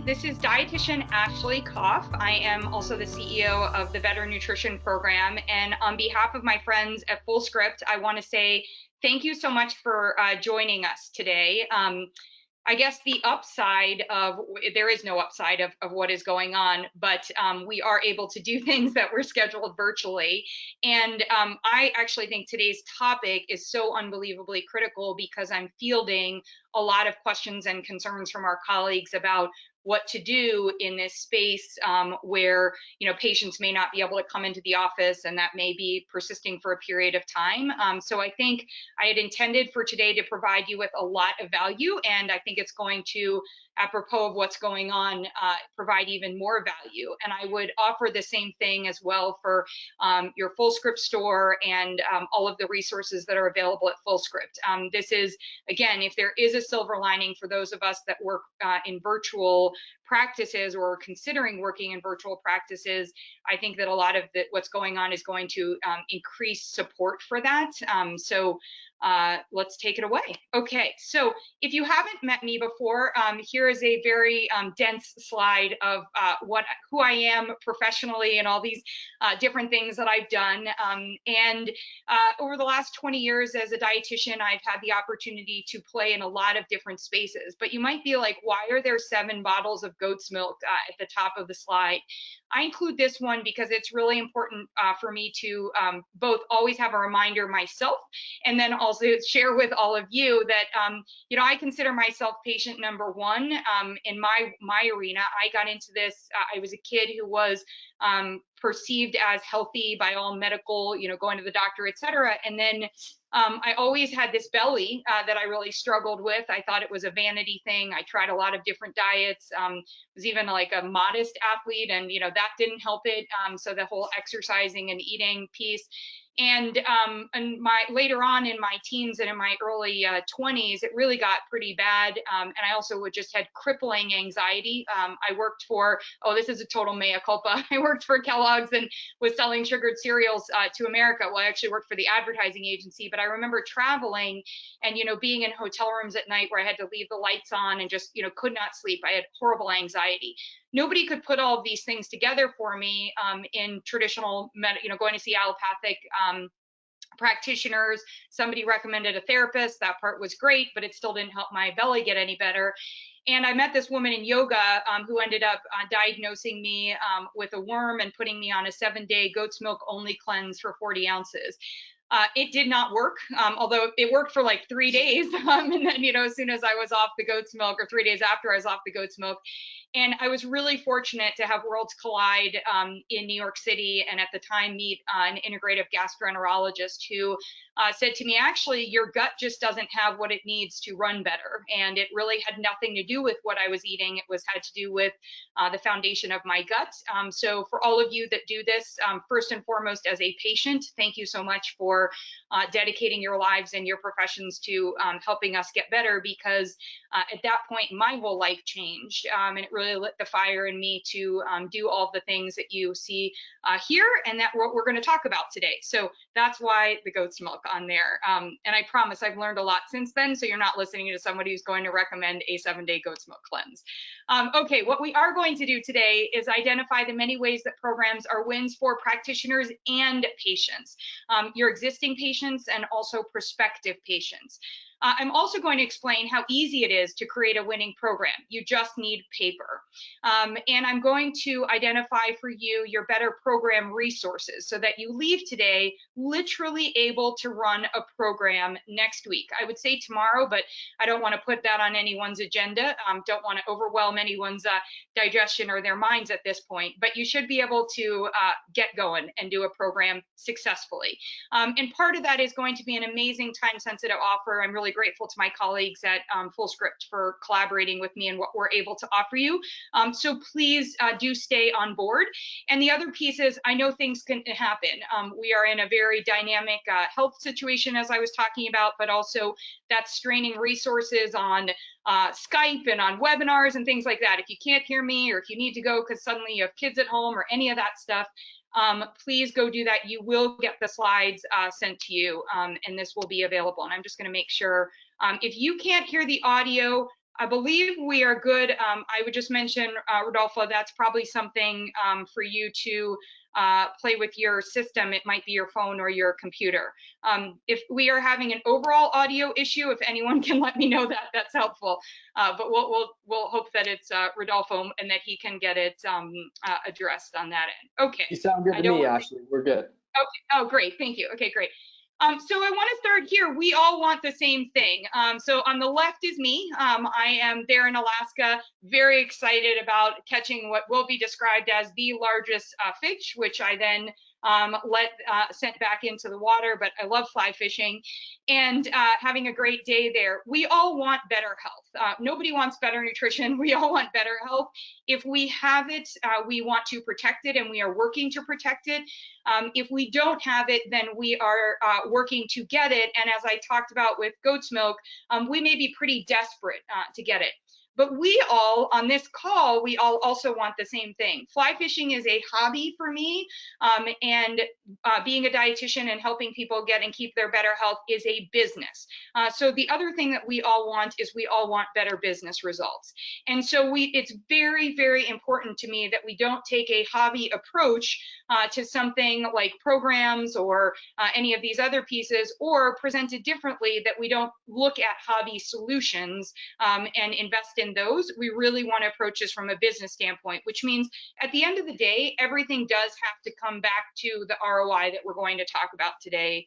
This is dietitian Ashley Koff. I am also the CEO of the Better Nutrition Program. And on behalf of my friends at Fullscript, I want to say thank you so much for joining us today. I guess the upside of, there is no upside of what is going on, but we are able to do things that were scheduled virtually. And I actually think today's topic is so unbelievably critical because I'm fielding a lot of questions and concerns from our colleagues about what to do in this space where patients may not be able to come into the office, and that may be persisting for a period of time. So I think I had intended for today to provide you with a lot of value, and I think it's going to, apropos of what's going on, provide even more value. And I would offer the same thing as well for your Fullscript store and all of the resources that are available at Fullscript. This is, again, if there is a silver lining for those of us that work in virtual practices or considering working in virtual practices, I think that a lot of what's going on is going to increase support for that. So let's take it away. Okay, so if you haven't met me before, here is a very dense slide of who I am professionally and all these different things that I've done. And over the last 20 years as a dietitian, I've had the opportunity to play in a lot of different spaces. But you might be like, why are there 7 bottles of goat's milk at the top of the slide? I include this one because it's really important for me to both always have a reminder myself, and then also share with all of you that I consider myself patient number 1 in my arena. I got into this. I was a kid who was perceived as healthy by all medical, going to the doctor, etc. And then I always had this belly that I really struggled with. I thought it was a vanity thing. I tried a lot of different diets. Was even like a modest athlete, and that didn't help it. So the whole exercising and eating piece. And later on in my teens and in my early 20s, it really got pretty bad. And I also just had crippling anxiety. I worked for, this is a total mea culpa. I worked for Kellogg's and was selling sugared cereals to America. Well, I actually worked for the advertising agency, but I remember traveling and, being in hotel rooms at night where I had to leave the lights on and just, could not sleep. I had horrible anxiety. Nobody could put all of these things together for me in traditional, going to see allopathic practitioners. Somebody recommended a therapist. That part was great, but it still didn't help my belly get any better. And I met this woman in yoga who ended up diagnosing me with a worm and putting me on a 7-day goat's milk only cleanse for 40 ounces. It did not work, although it worked for like 3 days. And then, as soon as I was off the goat's milk, or 3 days after I was off the goat's milk, and I was really fortunate to have worlds collide in New York City, and at the time meet an integrative gastroenterologist who said to me, actually, your gut just doesn't have what it needs to run better. And it really had nothing to do with what I was eating. It had to do with the foundation of my gut. So for all of you that do this, first and foremost, as a patient, thank you so much for dedicating your lives and your professions to helping us get better, because at that point, my whole life changed. And it really lit the fire in me to do all the things that you see here, and that what we're going to talk about today. So that's why the goat's milk on there. And I promise I've learned a lot since then, so you're not listening to somebody who's going to recommend a 7-day goat's milk cleanse. Okay, what we are going to do today is identify the many ways that programs are wins for practitioners and patients, your existing patients and also prospective patients. I'm also going to explain how easy it is to create a winning program. You just need paper. And I'm going to identify for you your better program resources so that you leave today literally able to run a program next week. I would say tomorrow, but I don't want to put that on anyone's agenda. Don't want to overwhelm anyone's digestion or their minds at this point, but you should be able to get going and do a program successfully. And part of that is going to be an amazing time-sensitive offer. I'm really grateful to my colleagues at Fullscript for collaborating with me and what we're able to offer you. So please do stay on board. And the other piece is, I know things can happen. We are in a very dynamic health situation, as I was talking about, but also that's straining resources on Skype and on webinars and things like that. If you can't hear me, or if you need to go because suddenly you have kids at home or any of that stuff, please go do that. You will get the slides sent to you, and this will be available. And I'm just going to make sure, if you can't hear the audio, I believe we are good. I would just mention, Rodolfo, that's probably something for you to play with your system. It might be your phone or your computer. If we are having an overall audio issue, if anyone can let me know that, that's helpful. But we'll hope that it's Rodolfo and that he can get it addressed on that end. Okay. You sound good to me, Ashley. We're good. Okay. Oh, great. Thank you. Okay, great. So I want to start here. We all want the same thing. So on the left is me. I am there in Alaska, very excited about catching what will be described as the largest fish, which I then sent back into the water, but I love fly fishing and having a great day there. We all want better health. Nobody wants better nutrition. We all want better health. If we have it, we want to protect it, and we are working to protect it. If we don't have it, then we are working to get it. And as I talked about with goat's milk, we may be pretty desperate to get it. But we all, on this call, we all also want the same thing. Fly fishing is a hobby for me, and being a dietitian and helping people get and keep their better health is a business. So the other thing that we all want is we all want better business results. And so it's very, very important to me that we don't take a hobby approach to something like programs or any of these other pieces, or present it differently, that we don't look at hobby solutions and invest in those. We really want to approach this from a business standpoint, which means at the end of the day, everything does have to come back to the ROI that we're going to talk about today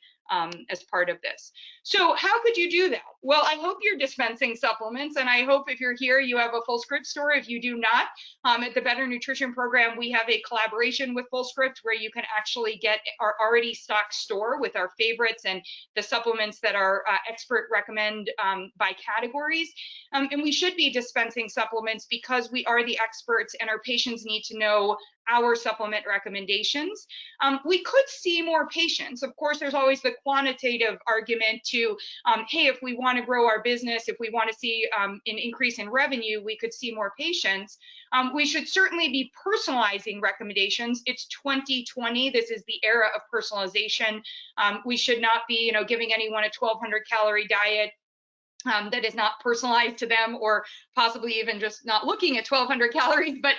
as part of this. So how could you do that? Well, I hope you're dispensing supplements, and I hope if you're here, you have a Fullscript store. If you do not, at the Better Nutrition Program, we have a collaboration with Fullscript where you can actually get our already stocked store with our favorites and the supplements that our expert recommend by categories. And we should be dispensing supplements because we are the experts and our patients need to know our supplement recommendations. We could see more patients. Of course, there's always the quantitative argument to, hey, if we want to grow our business, if we want to see an increase in revenue, we could see more patients. We should certainly be personalizing recommendations. It's 2020. This is the era of personalization. We should not be, giving anyone a 1,200 calorie diet that is not personalized to them, or possibly even just not looking at 1,200 calories, but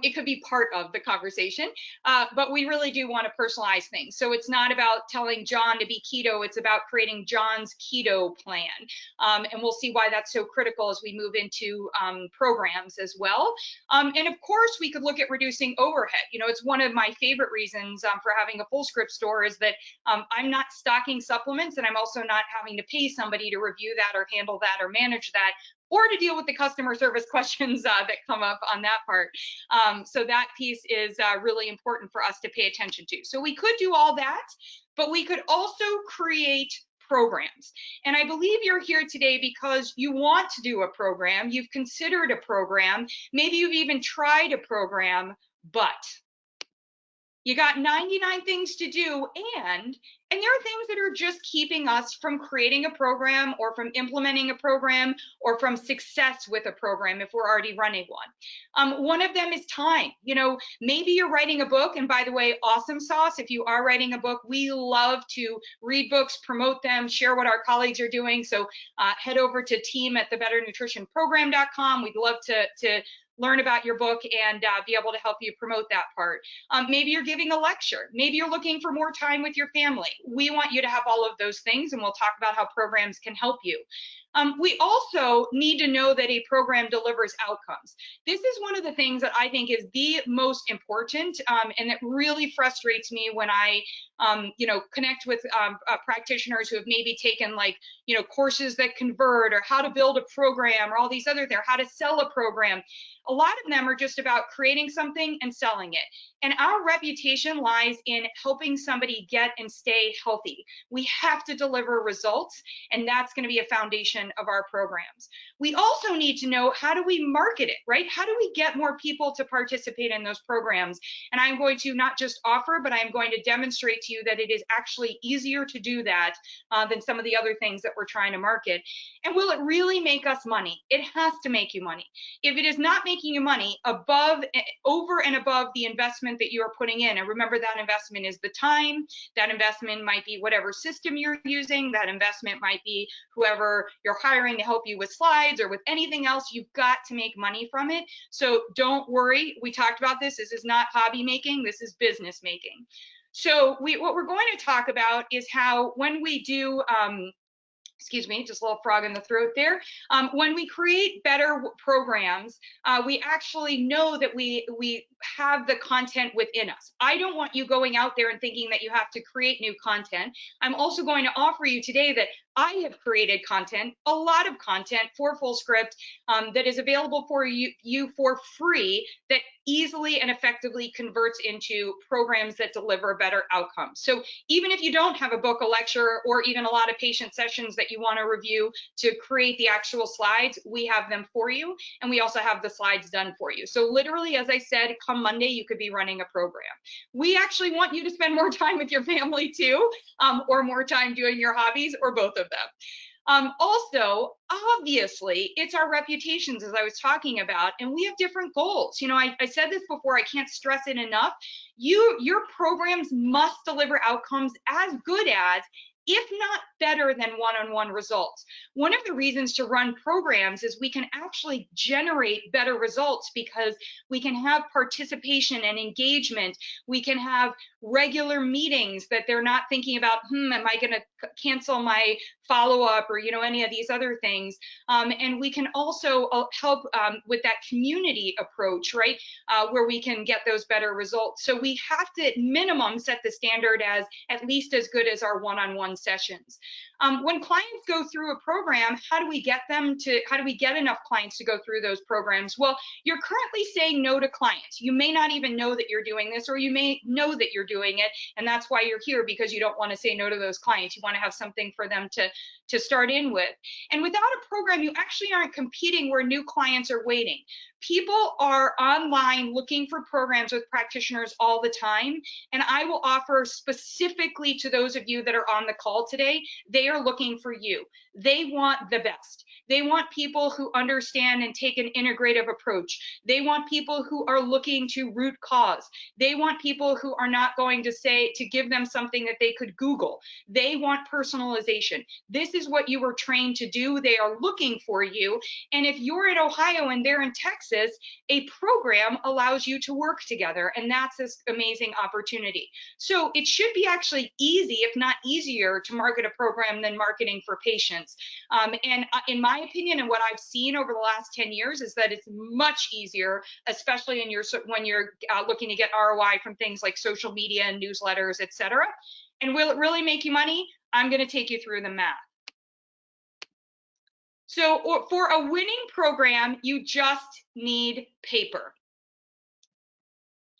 it could be part of the conversation. But we really do want to personalize things. So it's not about telling John to be keto, it's about creating John's keto plan. And we'll see why that's so critical as we move into programs as well. And of course, we could look at reducing overhead. It's one of my favorite reasons for having a Fullscript store is that I'm not stocking supplements, and I'm also not having to pay somebody to review that or handle that or manage that, or to deal with the customer service questions that come up on that part. So that piece is really important for us to pay attention to. So we could do all that, but we could also create programs. And I believe you're here today because you want to do a program, you've considered a program, maybe you've even tried a program, but you got 99 things to do, and there are things that are just keeping us from creating a program or from implementing a program or from success with a program if we're already running one. One of them is time. Maybe you're writing a book, and by the way, awesome sauce, if you are writing a book, we love to read books, promote them, share what our colleagues are doing. So head over to team@thebetternutritionprogram.com. We'd love to learn about your book and be able to help you promote that part. Maybe you're giving a lecture. Maybe you're looking for more time with your family. We want you to have all of those things, and we'll talk about how programs can help you. We also need to know that a program delivers outcomes. This is one of the things that I think is the most important, and it really frustrates me when I connect with practitioners who have maybe taken courses that convert, or how to build a program, or all these other things, how to sell a program. A lot of them are just about creating something and selling it. And our reputation lies in helping somebody get and stay healthy. We have to deliver results, and that's going to be a foundation of our programs. We also need to know, how do we market it, right? How do we get more people to participate in those programs? And I'm going to not just offer, but I'm going to demonstrate to you that it is actually easier to do that than some of the other things that we're trying to market. And will it really make us money? It has to make you money. If it is not making you money over and above the investment that you are putting in, and remember, that investment is the time, that investment might be whatever system you're using, that investment might be whoever you're they're hiring to help you with slides or with anything else, you've got to make money from it. So don't worry. We talked about this. This is not hobby making. This is business making. So what we're going to talk about is how when we do, excuse me, just a little frog in the throat there. When we create better programs, we actually know that we have the content within us. I don't want you going out there and thinking that you have to create new content. I'm also going to offer you today that I have created content, a lot of content for Fullscript that is available for you for free, that easily and effectively converts into programs that deliver better outcomes. So even if you don't have a book, a lecture, or even a lot of patient sessions that you want to review to create the actual slides, we have them for you. And we also have the slides done for you. So literally, as I said, come Monday, you could be running a program. We actually want you to spend more time with your family too, or more time doing your hobbies, or both of them. Also, obviously, it's our reputations, as I was talking about, and we have different goals. You know, I said this before, I can't stress it enough. Your programs must deliver outcomes as good as, if not better than, one-on-one results. One of the reasons to run programs is we can actually generate better results because we can have participation and engagement. We can have regular meetings that they're not thinking about, am I going to cancel my follow-up, or, you know, any of these other things. And we can also help with that community approach, right, where we can get those better results. So we have to, at minimum, set the standard as at least as good as our one-on-one sessions. When clients go through a program, how do we get enough clients to go through those programs? Well, you're currently saying no to clients. You may not even know that you're doing this, or you may know that you're doing it, and that's why you're here, because you don't want to say no to those clients. You want to have something for them to start in with. And without a program, you actually aren't competing where new clients are waiting. People are online looking for programs with practitioners all the time, and I will offer specifically to those of you that are on the call today, they are looking for you. They want the best. They want people who understand and take an integrative approach. They want people who are looking to root cause. They want people who are not going to give them something that they could Google. They want personalization. This is what you were trained to do. They are looking for you. And if you're in Ohio and they're in Texas, a program allows you to work together. And that's this amazing opportunity. So it should be actually easy, if not easier, to market a program than marketing for patients. And in my opinion, and what I've seen over the last 10 years, is that it's much easier, especially when you're looking to get ROI from things like social media and newsletters, etc. And will it really make you money? I'm going to take you through the math. So for a winning program, you just need paper.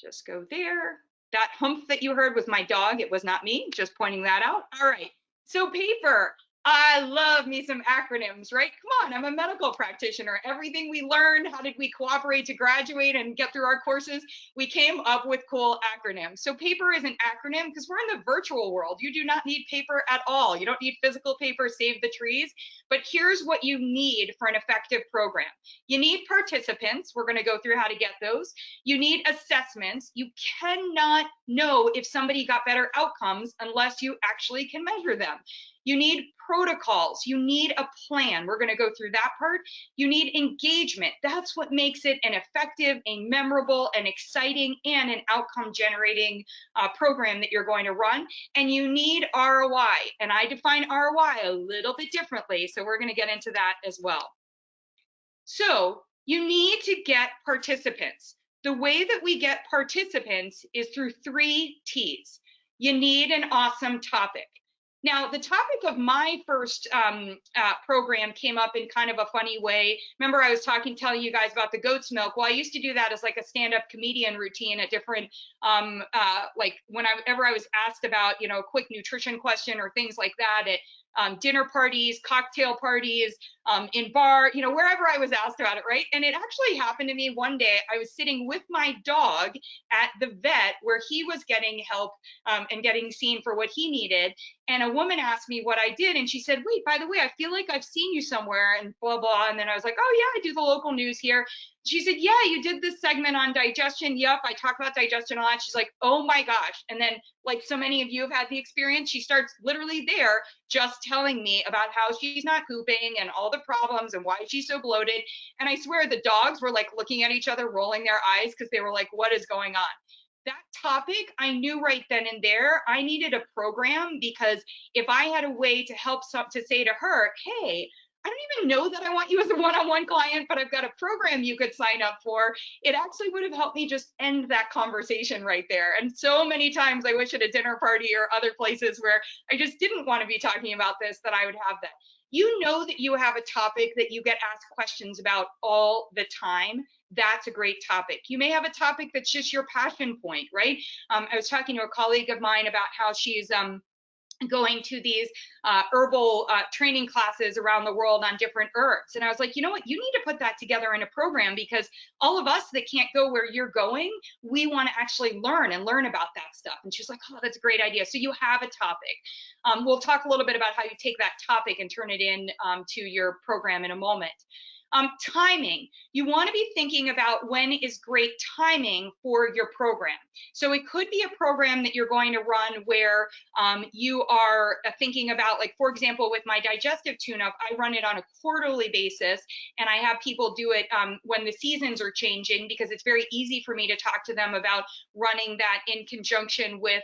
Just go there. That humph that you heard was my dog. It was not me, just pointing that out. All right, so paper. I love me some acronyms, right? Come on, I'm a medical practitioner. Everything we learned, how did we cooperate to graduate and get through our courses? We came up with cool acronyms. So paper is an acronym because we're in the virtual world. You do not need paper at all. You don't need physical paper, save the trees. But here's what you need for an effective program. You need participants. We're going to go through how to get those. You need assessments. You cannot know if somebody got better outcomes unless you actually can measure them. You need protocols. You need a plan. We're going to go through that part. You need engagement. That's what makes it an effective, a memorable, an exciting, and an outcome generating program that you're going to run. And you need ROI. And I define ROI a little bit differently. So we're going to get into that as well. So you need to get participants. The way that we get participants is through 3 T's. You need an awesome topic. Now, the topic of my first program came up in kind of a funny way. Remember, I was telling you guys about the goat's milk. Well, I used to do that as like a stand-up comedian routine at different, like whenever I was asked about, you know, a quick nutrition question or things like that at dinner parties, cocktail parties, in bar, you know, wherever I was asked about it, right? And it actually happened to me one day. I was sitting with my dog at the vet where he was getting help and getting seen for what he needed. and a woman asked me what I did, and she said, wait, by the way, I feel like I've seen you somewhere, and blah blah. And then I was like, oh yeah, I do the local news here. She said, yeah, you did this segment on digestion. Yep, I talk about digestion a lot. She's like, oh my gosh. And then, like so many of you have had the experience, she starts literally there just telling me about how she's not pooping and all the problems and why she's so bloated. And I swear the dogs were like looking at each other, rolling their eyes, because they were like, what is going on? That topic, I knew right then and there I needed a program, because if I had a way to help to say to her, hey, I don't even know that I want you as a one-on-one client, but I've got a program you could sign up for, it actually would have helped me just end that conversation right there. And so many times I wish at a dinner party or other places where I just didn't want to be talking about this, that I would have that. You know that you have a topic that you get asked questions about all the time. That's a great topic. You may have a topic that's just your passion point, right? I was talking to a colleague of mine about how she's going to these herbal training classes around the world on different herbs. And I was like, you know what, you need to put that together in a program, because all of us that can't go where you're going, we want to actually learn about that stuff. And she's like, oh, that's a great idea. So you have a topic. We'll talk a little bit about how you take that topic and turn it in to your program in a moment. Timing. You want to be thinking about when is great timing for your program. So it could be a program that you're going to run where you are thinking about, like, for example, with my digestive tune-up, I run it on a quarterly basis, and I have people do it when the seasons are changing, because it's very easy for me to talk to them about running that in conjunction with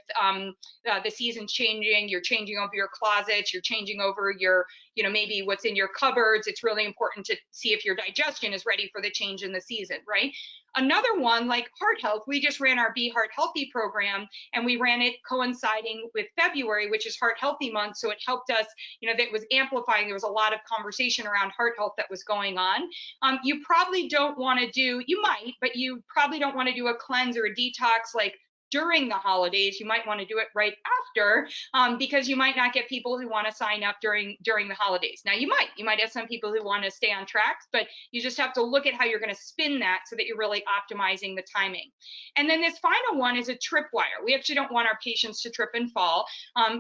the seasons changing. You're changing over your closets, you're changing over your, you know, maybe what's in your cupboards. It's really important to see if your digestion is ready for the change in the season, right? Another one, like heart health, we just ran our Be Heart Healthy program, and we ran it coinciding with February, which is Heart Healthy Month. So it helped us, you know, that was amplifying. There was a lot of conversation around heart health that was going on. You probably don't want to do, you might, but you probably don't want to do a cleanse or a detox like during the holidays. You might want to do it right after, because you might not get people who want to sign up during the holidays. Now you might have some people who want to stay on track, but you just have to look at how you're going to spin that so that you're really optimizing the timing. And then this final one is a tripwire. We actually don't want our patients to trip and fall,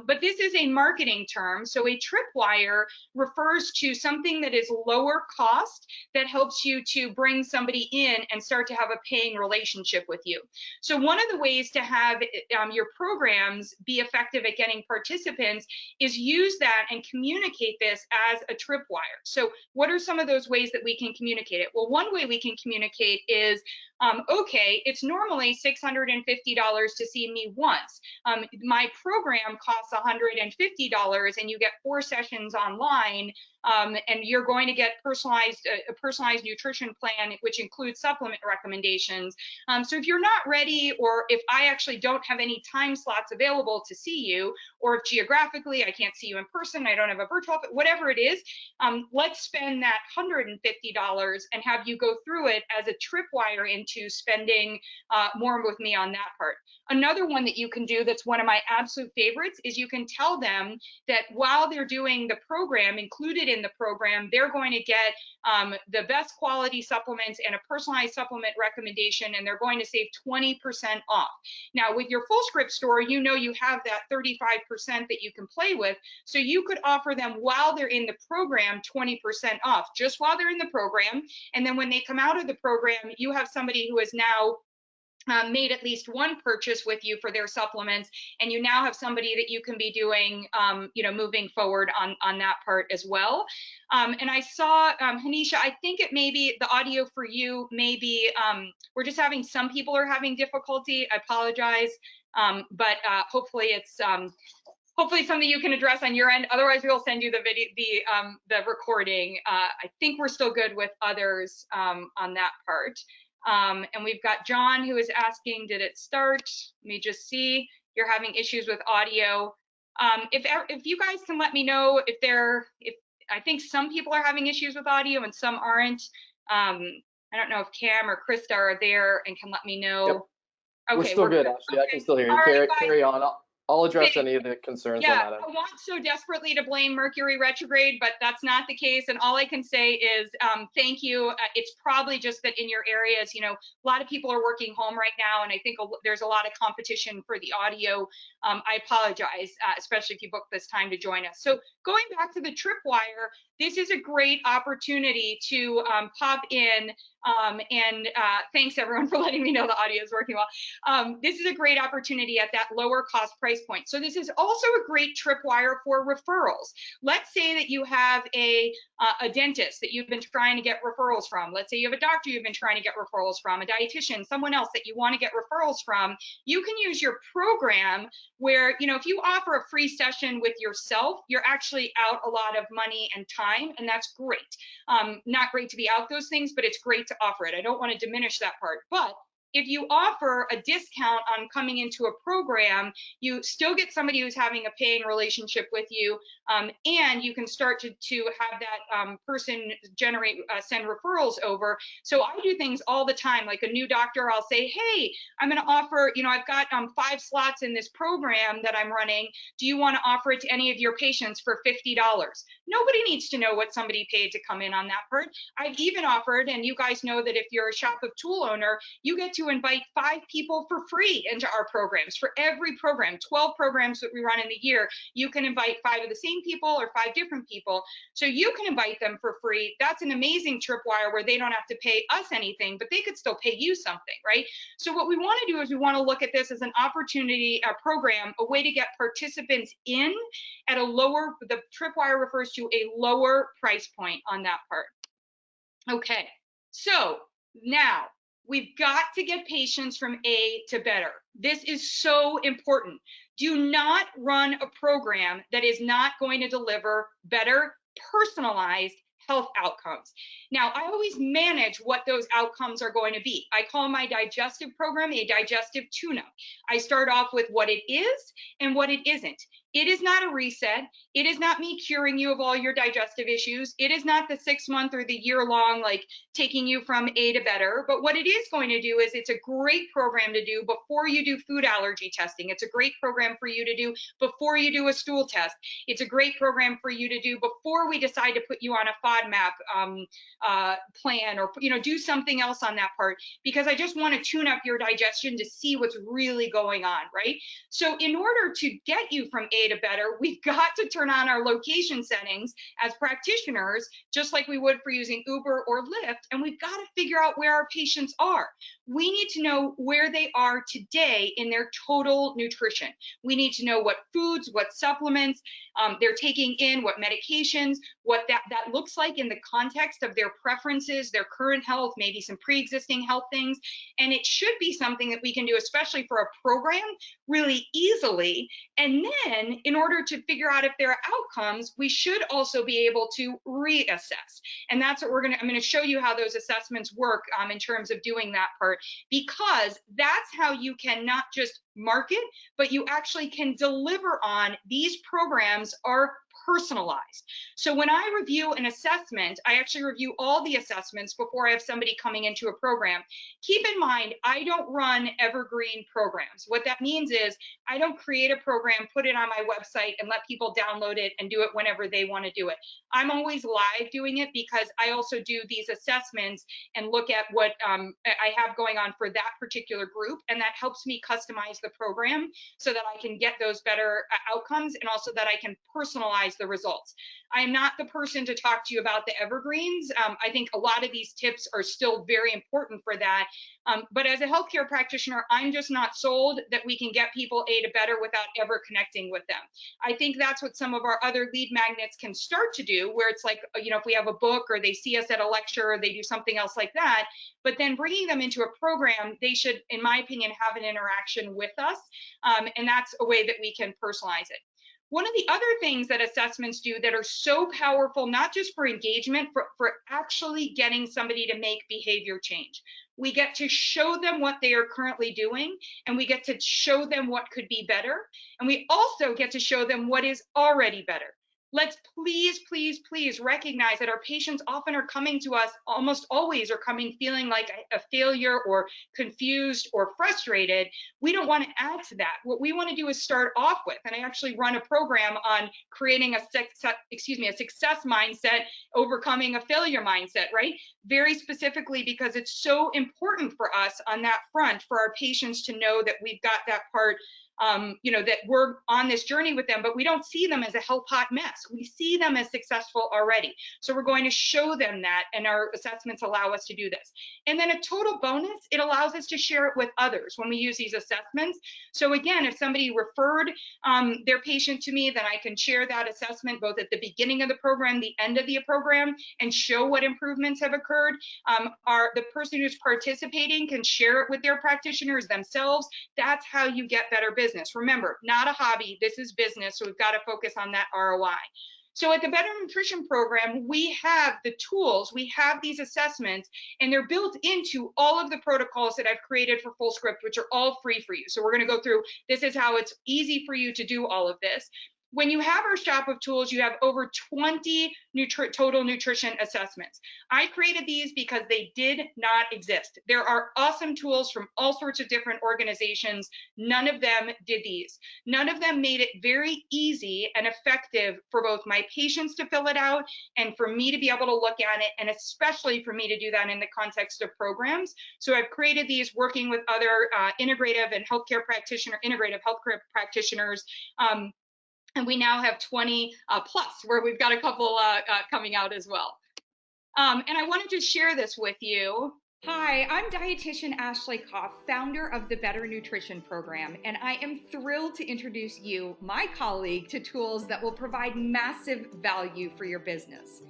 but this is a marketing term. So a tripwire refers to something that is lower cost, that helps you to bring somebody in and start to have a paying relationship with you. So one of the ways to have your programs be effective at getting participants is use that and communicate this as a tripwire. So what are some of those ways that we can communicate it? Well, one way we can communicate is, okay, it's normally $650 to see me once. My program costs $150, and you get 4 sessions online, and you're going to get a personalized nutrition plan, which includes supplement recommendations. So if you're not ready, or if I actually don't have any time slots available to see you, or if geographically I can't see you in person, I don't have a virtual, whatever it is, let's spend that $150 and have you go through it as a tripwire into spending more with me on that part. Another one that you can do, that's one of my absolute favorites, is you can tell them that while they're doing the program, included in the program, they're going to get the best quality supplements and a personalized supplement recommendation, and they're going to save 20% off. Now, with your Fullscript store, you know you have that 35% that you can play with, so you could offer them while they're in the program 20% off, just while they're in the program, and then when they come out of the program, you have somebody who is now made at least one purchase with you for their supplements, and you now have somebody that you can be doing, you know, moving forward on that part as well. And I saw, Hanisha, I think it may be the audio for you, maybe we're just having, some people are having difficulty. I apologize, but hopefully it's hopefully something you can address on your end. Otherwise, we'll send you the video, the recording. I think we're still good with others on that part. And we've got John who is asking, did it start? Let me just see. You're having issues with audio. If you guys can let me know if I think some people are having issues with audio and some aren't. I don't know if Cam or Krista are there and can let me know. Yep. Okay, We're still good, Ashley. okay. I can still hear you. All right, Carry on. I'll address any of the concerns on Yeah, that end. I want so desperately to blame Mercury retrograde, but that's not the case. And all I can say is thank you. It's probably just that in your areas, a lot of people are working home right now, and I think there's a lot of competition for the audio. I apologize, especially if you booked this time to join us. So going back to the tripwire, this is a great opportunity to pop in. And thanks everyone for letting me know the audio is working well. This is a great opportunity at that lower cost price point. So this is also a great tripwire for referrals. Let's say that you have a dentist that you've been trying to get referrals from. Let's say you have a doctor you've been trying to get referrals from, a dietitian, someone else that you want to get referrals from. You can use your program where, if you offer a free session with yourself, you're actually out a lot of money and time, and that's great. Not great to be out those things, but it's great to offer it. I don't want to diminish that part, but if you offer a discount on coming into a program, you still get somebody who's having a paying relationship with you, and you can start to have that person send referrals over. So I do things all the time, like a new doctor, I'll say, hey, I'm going to offer, I've got 5 slots in this program that I'm running. Do you want to offer it to any of your patients for $50? Nobody needs to know what somebody paid to come in on that part. I've even offered, and you guys know that if you're a shop of tool owner, you get to invite 5 people for free into our programs. For every program, 12 programs that we run in the year, you can invite 5 of the same people or 5 different people. So you can invite them for free. That's an amazing tripwire where they don't have to pay us anything, but they could still pay you something, right? So what we want to do is we want to look at this as an opportunity, a program, a way to get participants in at a lower, the tripwire refers to a lower price point on that part. Okay, so now we've got to get patients from A to better. This is so important. Do not run a program that is not going to deliver better personalized health outcomes. Now, I always manage what those outcomes are going to be. I call my digestive program a digestive tune-up. I start off with what it is and what it isn't. It is not a reset. It is not me curing you of all your digestive issues. It is not the 6-month or the year-long, like taking you from A to better. But what it is going to do is it's a great program to do before you do food allergy testing. It's a great program for you to do before you do a stool test. It's a great program for you to do before we decide to put you on a FODMAP plan, or do something else on that part, because I just want to tune up your digestion to see what's really going on, right? So in order to get you from A to better, we've got to turn on our location settings as practitioners, just like we would for using Uber or Lyft, and we've got to figure out where our patients are. We need to know where they are today in their total nutrition. We need to know what foods, what supplements they're taking in, what medications, what that looks like in the context of their preferences, their current health, maybe some pre-existing health things. And it should be something that we can do, especially for a program, really easily. And then in order to figure out if there are outcomes, we should also be able to reassess. And that's what I'm going to show you how those assessments work in terms of doing that part, because that's how you can not just market, but you actually can deliver on these programs are personalized. So when I review an assessment, I actually review all the assessments before I have somebody coming into a program. Keep in mind, I don't run evergreen programs. What that means is I don't create a program, put it on my website, and let people download it and do it whenever they want to do it. I'm always live doing it because I also do these assessments and look at what I have going on for that particular group, and that helps me customize the program so that I can get those better outcomes, and also that I can personalize the results. I am not the person to talk to you about the evergreens. I think a lot of these tips are still very important for that. But as a healthcare practitioner, I'm just not sold that we can get people A to better without ever connecting with them. I think that's what some of our other lead magnets can start to do, where it's like, if we have a book or they see us at a lecture or they do something else like that, but then bringing them into a program, they should, in my opinion, have an interaction with us. And that's a way that we can personalize it. One of the other things that assessments do that are so powerful, not just for engagement, for actually getting somebody to make behavior change. We get to show them what they are currently doing, and we get to show them what could be better. And we also get to show them what is already better. let's please, please, please recognize that our patients often are coming to us, almost always are coming feeling like a failure or confused or frustrated. We don't want to add to that. What we want to do is start off with, and I actually run a program on creating a success mindset, overcoming a failure mindset, right? Very specifically because it's so important for us on that front, for our patients to know that we've got that part, that we're on this journey with them, but we don't see them as a hell pot mess. We see them as successful already. So we're going to show them that, and our assessments allow us to do this. And then a total bonus, it allows us to share it with others when we use these assessments. So again, if somebody referred their patient to me, then I can share that assessment both at the beginning of the program, the end of the program, and show what improvements have occurred. The person who's participating can share it with their practitioners themselves. That's how you get better business. Remember, not a hobby, this is business, so we've got to focus on that ROI. So at the Better Nutrition Program, we have the tools, we have these assessments, and they're built into all of the protocols that I've created for Fullscript, which are all free for you. So we're going to go through, this is how it's easy for you to do all of this. When you have our shop of tools, you have over 20 total nutrition assessments. I created these because they did not exist. There are awesome tools from all sorts of different organizations. None of them did these. None of them made it very easy and effective for both my patients to fill it out and for me to be able to look at it, and especially for me to do that in the context of programs. So I've created these working with other integrative healthcare practitioners. And we now have 20 plus, where we've got a couple coming out as well. And I wanted to share this with you. Hi, I'm dietitian Ashley Koff, founder of the Better Nutrition Program, and I am thrilled to introduce you, my colleague, to tools that will provide massive value for your business.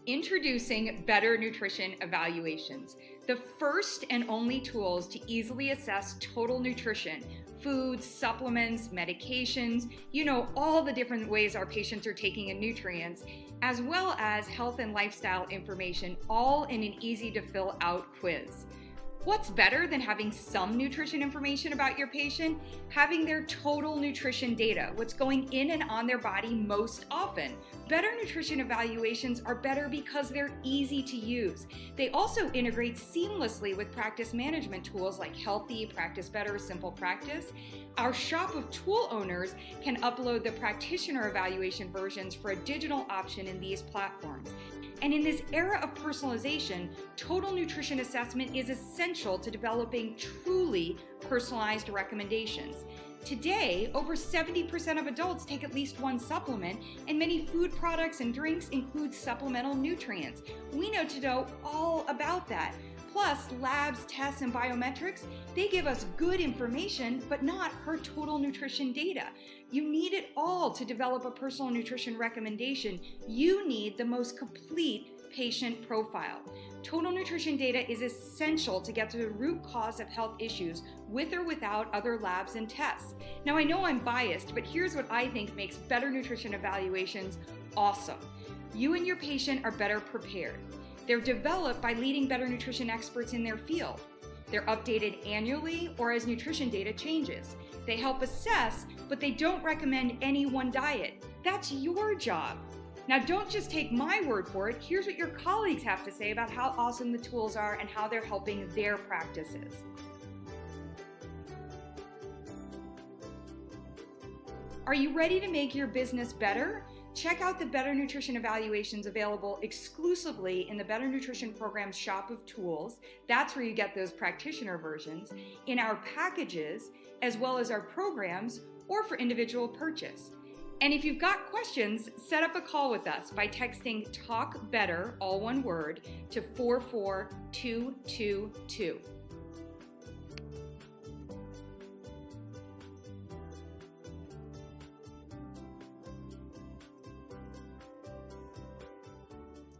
Introducing Better Nutrition Evaluations, the first and only tools to easily assess total nutrition, foods, supplements, medications, all the different ways our patients are taking in nutrients, as well as health and lifestyle information, all in an easy to fill out quiz. What's better than having some nutrition information about your patient? Having their total nutrition data, what's going in and on their body most often. Better nutrition evaluations are better because they're easy to use. They also integrate seamlessly with practice management tools like Healthy, Practice Better, Simple Practice. Our shop of tool owners can upload the practitioner evaluation versions for a digital option in these platforms. And in this era of personalization, total nutrition assessment is essential to developing truly personalized recommendations. Today, over 70% of adults take at least one supplement, and many food products and drinks include supplemental nutrients. We know to know all about that. Plus, labs, tests, and biometrics, they give us good information, but not her total nutrition data. You need it all to develop a personal nutrition recommendation. You need the most complete patient profile. Total nutrition data is essential to get to the root cause of health issues with or without other labs and tests. Now, I know I'm biased, but here's what I think makes Better Nutrition Evaluations awesome. You and your patient are better prepared. They're developed by leading better nutrition experts in their field. They're updated annually or as nutrition data changes. They help assess, but they don't recommend any one diet. That's your job. Now, don't just take my word for it. Here's what your colleagues have to say about how awesome the tools are and how they're helping their practices. Are you ready to make your business better? Check out the Better Nutrition Evaluations available exclusively in the Better Nutrition Program's shop of tools. That's where you get those practitioner versions, in our packages, as well as our programs, or for individual purchase. And if you've got questions, set up a call with us by texting Talk Better, all one word, to 44222.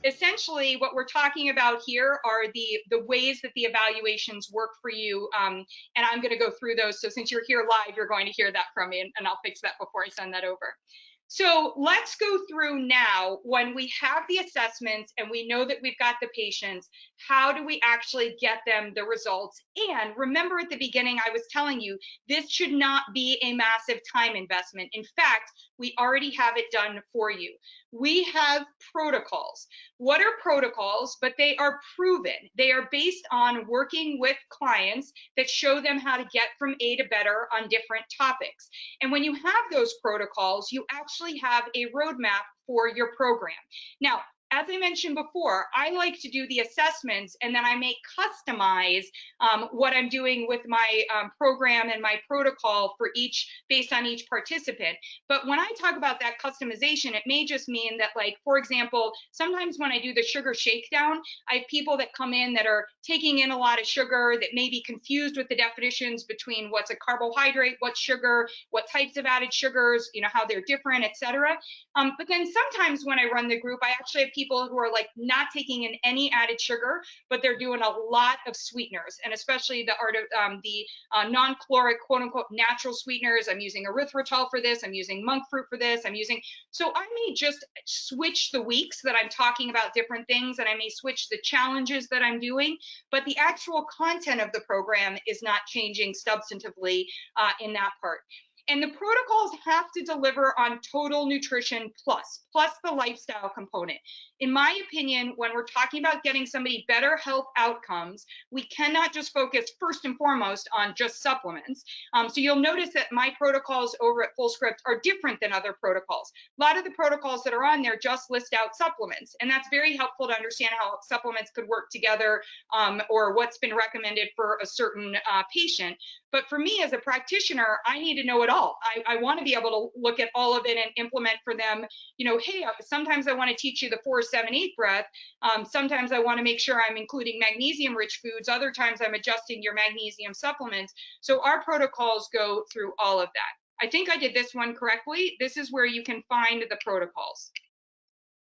Essentially, what we're talking about here are the ways that the evaluations work for you, and I'm going to go through those. So since you're here live, you're going to hear that from me, and I'll fix that before I send that over. So let's go through now, when we have the assessments and we know that we've got the patients, how do we actually get them the results? And remember, at the beginning, I was telling you, this should not be a massive time investment. In fact, we already have it done for you. We have protocols. What are protocols? But they are proven. They are based on working with clients that show them how to get from A to better on different topics. And when you have those protocols, you actually have a roadmap for your program. Now, as I mentioned before, I like to do the assessments and then I may customize what I'm doing with my program and my protocol for each, based on each participant. But when I talk about that customization, it may just mean that, like, for example, sometimes when I do the sugar shakedown, I have people that come in that are taking in a lot of sugar, that may be confused with the definitions between what's a carbohydrate, what's sugar, what types of added sugars, you know, how they're different, etc. But then sometimes when I run the group, I actually have people who are like not taking in any added sugar, but they're doing a lot of sweeteners, and especially the non-caloric, quote unquote, natural sweeteners. I'm using erythritol for this. I'm using monk fruit for this. So I may just switch the weeks that I'm talking about different things, and I may switch the challenges that I'm doing, but the actual content of the program is not changing substantively in that part. And the protocols have to deliver on total nutrition plus the lifestyle component. In my opinion, when we're talking about getting somebody better health outcomes, we cannot just focus first and foremost on just supplements. So you'll notice that my protocols over at Fullscript are different than other protocols. A lot of the protocols that are on there just list out supplements, and that's very helpful to understand how supplements could work together, or what's been recommended for a certain patient. But for me as a practitioner, I need to know it all. I want to be able to look at all of it and implement for them. You know, hey, sometimes I want to teach you the 4-7-8 breath. Sometimes I want to make sure I'm including magnesium-rich foods. Other times I'm adjusting your magnesium supplements. So our protocols go through all of that. I think I did this one correctly. This is where you can find the protocols.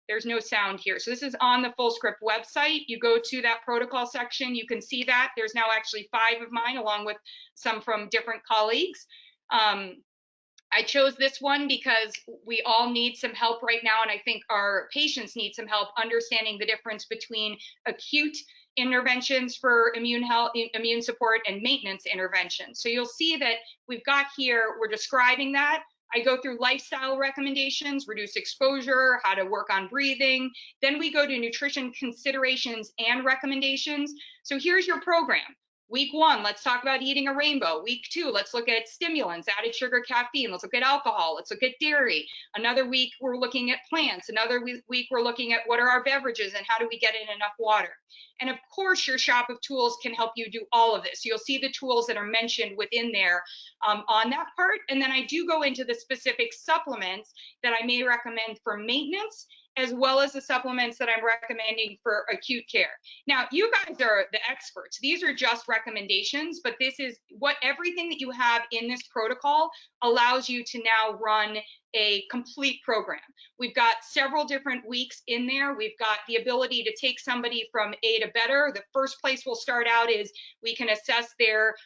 There's no sound here. So this is on the Fullscript website. You go to that protocol section, you can see that. There's now actually 5 of mine, along with some from different colleagues. I chose this one because we all need some help right now, and I think our patients need some help understanding the difference between acute interventions for immune health, immune support, and maintenance interventions. So you'll see that we've got here, we're describing that. I go through lifestyle recommendations, reduce exposure, how to work on breathing. Then we go to nutrition considerations and recommendations. So here's your program. Week 1, let's talk about eating a rainbow. Week 2, let's look at stimulants, added sugar, caffeine. Let's look at alcohol. Let's look at dairy. Another week, we're looking at plants. Another week, we're looking at what are our beverages and how do we get in enough water. And of course, your shop of tools can help you do all of this. You'll see the tools that are mentioned within there on that part. And then I do go into the specific supplements that I may recommend for maintenance, as well as the supplements that I'm recommending for acute care. Now, you guys are the experts. These are just recommendations, but this is what everything that you have in this protocol allows you to now run a complete program. We've got several different weeks in there. We've got the ability to take somebody from A to better. The first place we'll start out is we can assess their,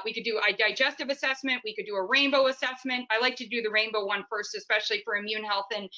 we could do a digestive assessment. We could do a rainbow assessment. I like to do the rainbow one first, especially for immune health and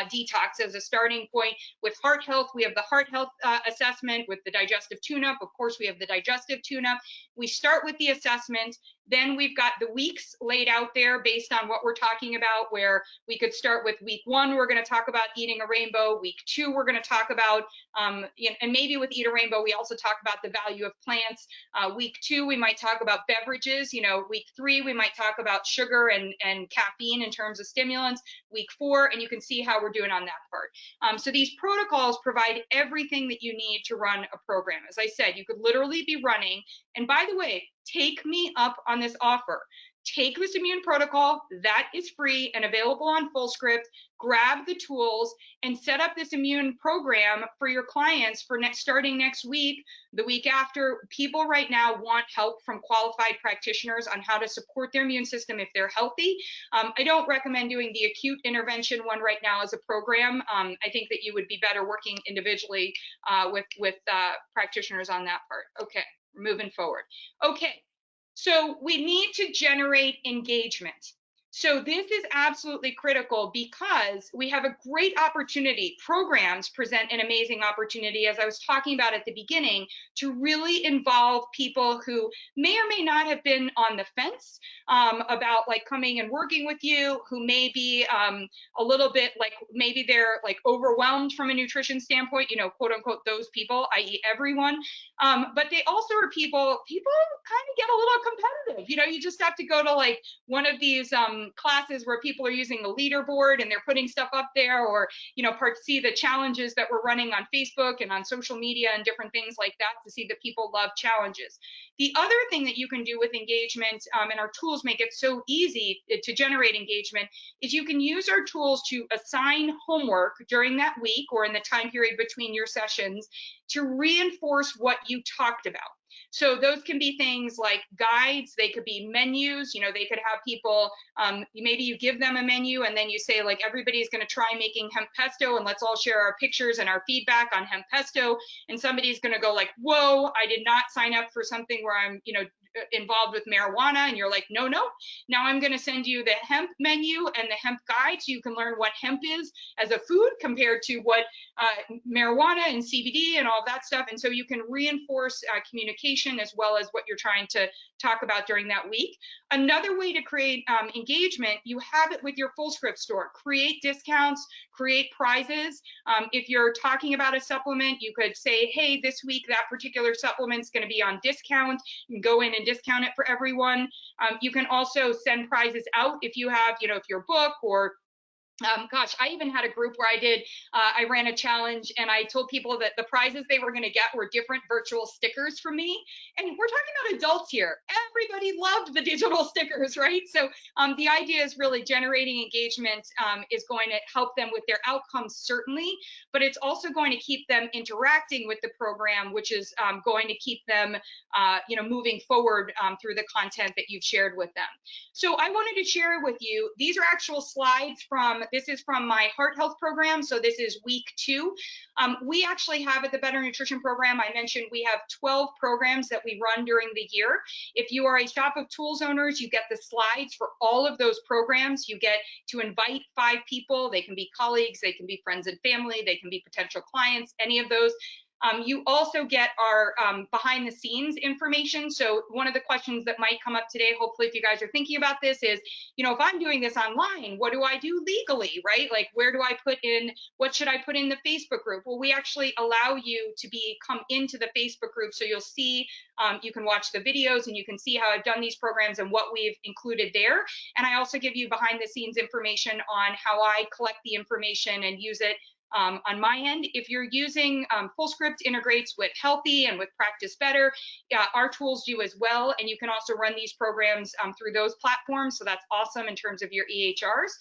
detox as a starting point. With heart health, we have the heart health assessment. With the digestive tune-up, of course, we have the digestive tune-up. We start with the assessment. Then we've got the weeks laid out there based on what we're talking about, where we could start with week 1, we're going to talk about eating a rainbow. Week 2, we're going to talk about, and maybe with Eat a Rainbow, we also talk about the value of plants. Week 2, we might talk about beverages. You know, week 3, we might talk about sugar and caffeine in terms of stimulants. Week 4, and you can see how we're doing on that part. So these protocols provide everything that you need to run a program. As I said, you could literally be running, and by the way, take me up on this offer. Take this immune protocol that is free and available on Fullscript, grab the tools, and set up this immune program for your clients for starting next week, the week after. People right now want help from qualified practitioners on how to support their immune system if they're healthy. I don't recommend doing the acute intervention one right now as a program. I think that you would be better working individually with practitioners on that part. Okay, we're moving forward. Okay, so we need to generate engagement. So this is absolutely critical because we have a great opportunity. Programs present an amazing opportunity, as I was talking about at the beginning, to really involve people who may or may not have been on the fence about like coming and working with you, who may be a little bit like maybe they're like overwhelmed from a nutrition standpoint, you know, quote unquote, those people, i.e. everyone. But they also are people kind of get a little competitive. You know, you just have to go to like one of these classes where people are using the leaderboard and they're putting stuff up there, or you know, see the challenges that we're running on Facebook and on social media and different things like that, to see that people love challenges. The other thing that you can do with engagement, and our tools make it so easy to generate engagement, is you can use our tools to assign homework during that week or in the time period between your sessions to reinforce what you talked about. So those can be things like guides, they could be menus, you know, they could have people, maybe you give them a menu and then you say like, everybody's gonna try making hemp pesto and let's all share our pictures and our feedback on hemp pesto. And somebody's gonna go like, whoa, I did not sign up for something where I'm, you know, involved with marijuana. And you're like, no, now I'm gonna send you the hemp menu and the hemp guide so you can learn what hemp is as a food compared to what marijuana and CBD and all of that stuff. And so you can reinforce communication as well as what you're trying to talk about during that week. Another way to create engagement, you have it with your Fullscript store. Create discounts, create prizes. If you're talking about a supplement, you could say, hey, this week that particular supplement's going to be on discount. You can go in and discount it for everyone. You can also send prizes out if you have, you know, if your book or gosh, I even had a group where I ran a challenge and I told people that the prizes they were going to get were different virtual stickers from me. And we're talking about adults here. Everybody loved the digital stickers, right? So the idea is really generating engagement is going to help them with their outcomes, certainly, but it's also going to keep them interacting with the program, which is going to keep them, you know, moving forward through the content that you've shared with them. So I wanted to share with you, these are actual slides from, this is from my heart health program. So this is week 2. We actually have at the Better Nutrition Program, I mentioned we have 12 programs that we run during the year. If you are a Shop of Tools owners, you get the slides for all of those programs. You get to invite 5 people. They can be colleagues, they can be friends and family, they can be potential clients, any of those. You also get our behind the scenes information. So one of the questions that might come up today, hopefully if you guys are thinking about this, is, you know, if I'm doing this online, what do I do legally, right? Like, where do I put in, what should I put in the Facebook group? Well, we actually allow you to come into the Facebook group. So you'll see, you can watch the videos and you can see how I've done these programs and what we've included there. And I also give you behind the scenes information on how I collect the information and use it on my end. If you're using Fullscript, integrates with Healthy and with Practice Better, our tools do as well. And you can also run these programs through those platforms. So that's awesome in terms of your EHRs.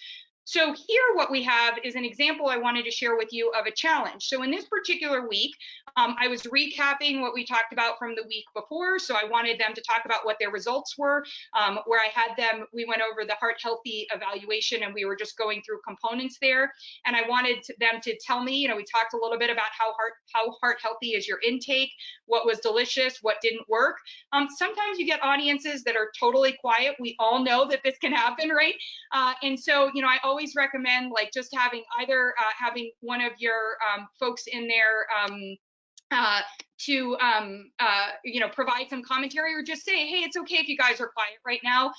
So here what we have is an example I wanted to share with you of a challenge. So in this particular week, I was recapping what we talked about from the week before. So I wanted them to talk about what their results were, where I had them, we went over the Heart Healthy evaluation and we were just going through components there. And I wanted them to tell me, you know, we talked a little bit about how heart healthy is your intake, what was delicious, what didn't work. Sometimes you get audiences that are totally quiet. We all know that this can happen, right? And so, you know, I always recommend like just having either having one of your folks in there to you know, provide some commentary, or just say, hey, it's okay if you guys are quiet right now.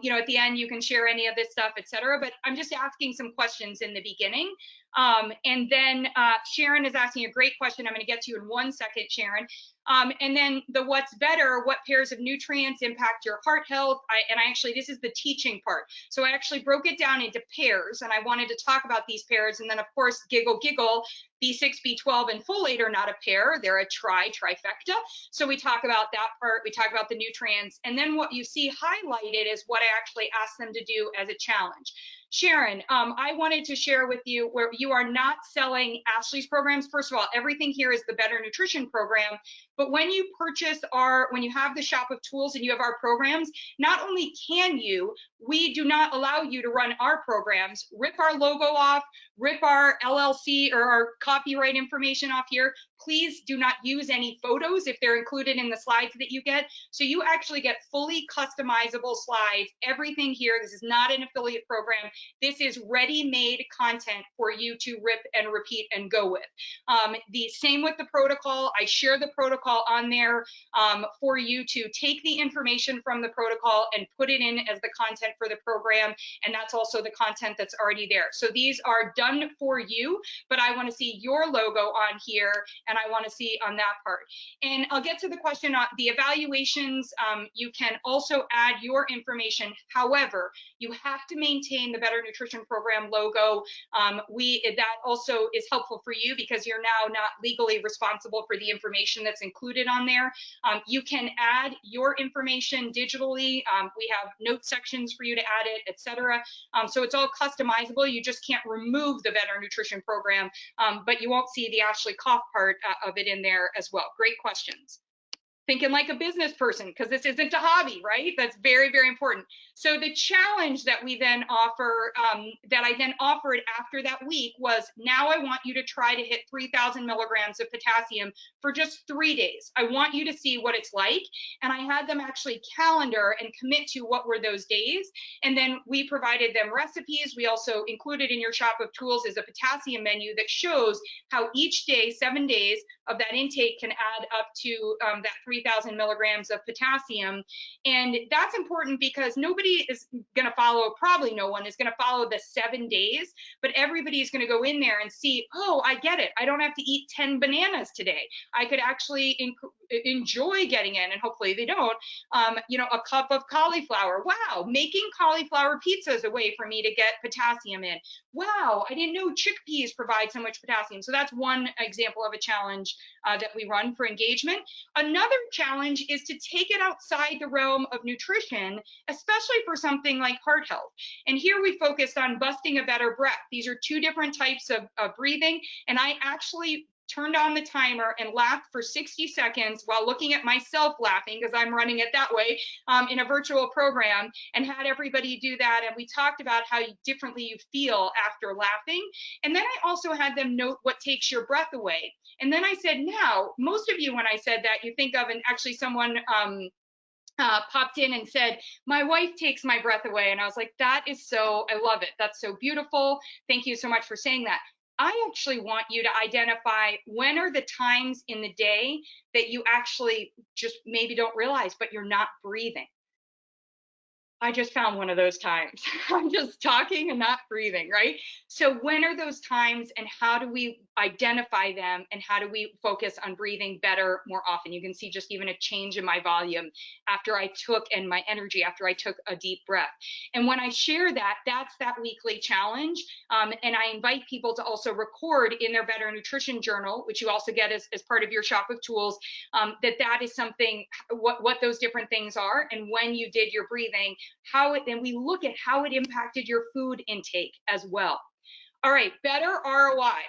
You know, at the end you can share any of this stuff, etc. But I'm just asking some questions in the beginning. And then Sharon is asking a great question. I'm going to get to you in 1 second, Sharon. And then the what's better, what pairs of nutrients impact your heart health. And I actually, this is the teaching part. So I actually broke it down into pairs and I wanted to talk about these pairs. And then of course, giggle, B6, B12, and folate are not a pair, they're a trifecta. So we talk about that part, we talk about the nutrients. And then what you see highlighted is what I actually asked them to do as a challenge. Sharon, I wanted to share with you where you are not selling Ashley's programs. First of all, everything here is the Better Nutrition program. But when you purchase when you have the shop of tools and you have our programs, not only can you, we do not allow you to run our programs, rip our logo off, rip our LLC or our copyright information off here. Please do not use any photos if they're included in the slides that you get. So you actually get fully customizable slides, everything here. This is not an affiliate program. This is ready-made content for you to rip and repeat and go with. The same with the protocol. I share the protocol on there for you to take the information from the protocol and put it in as the content for the program. And that's also the content that's already there. So these are done for you, but I want to see your logo on here and I want to see on that part. And I'll get to the question on the evaluations. You can also add your information. However, you have to maintain the Better Nutrition Program logo. That also is helpful for you because you're now not legally responsible for the information that's included on there. You can add your information digitally. We have note sections for you to add it, etc. So it's all customizable. You just can't remove the Better Nutrition Program, but you won't see the Ashley Koff part of it in there as well. Great questions. Thinking like a business person, because this isn't a hobby, right? That's very, very important. So the challenge that we then offer, that I then offered after that week was, now I want you to try to hit 3,000 milligrams of potassium for just 3 days. I want you to see what it's like. And I had them actually calendar and commit to what were those days. And then we provided them recipes. We also included in your shop of tools is a potassium menu that shows how each day, 7 days of that intake can add up to that 3,000 milligrams of potassium. And that's important because nobody is going to follow, probably no one is going to follow the 7 days, but everybody's going to go in there and see, oh, I get it. I don't have to eat 10 bananas today. I could actually enjoy getting in, and hopefully they don't, you know, a cup of cauliflower. Wow, making cauliflower pizza is a way for me to get potassium in. Wow, I didn't know chickpeas provide so much potassium. So that's one example of a challenge that we run for engagement. Another challenge is to take it outside the realm of nutrition, especially for something like heart health. And here we focused on busting a better breath. These are two different types of breathing. And I actually turned on the timer and laughed for 60 seconds while looking at myself laughing, because I'm running it that way in a virtual program, and had everybody do that. And we talked about how differently you feel after laughing. And then I also had them note what takes your breath away. And then I said, now, most of you, when I said that, you think of, and actually someone popped in and said, my wife takes my breath away. And I was like, that is so, I love it. That's so beautiful. Thank you so much for saying that. I actually want you to identify when are the times in the day that you actually just maybe don't realize, but you're not breathing. I just found one of those times. I'm just talking and not breathing, right? So when are those times, and how do we identify them, and how do we focus on breathing better more often? You can see just even a change in my volume after I took, and my energy after I took a deep breath. And when I share that, that's that weekly challenge. And I invite people to also record in their Better Nutrition Journal, which you also get as part of your shop of tools, that is something, what those different things are, and when you did your breathing, then we look at how it impacted your food intake as well. All right, better ROI.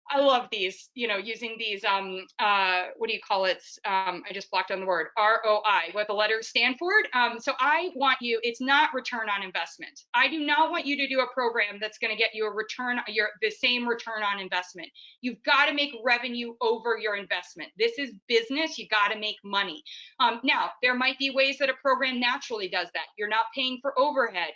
I love these, you know, using these, what do you call it? I just blocked on the word, ROI, what the letters stand for. So I want you, it's not return on investment. I do not want you to do a program that's going to get you a return, the same return on investment. You've got to make revenue over your investment. This is business. You got to make money. Now, there might be ways that a program naturally does that. You're not paying for overhead.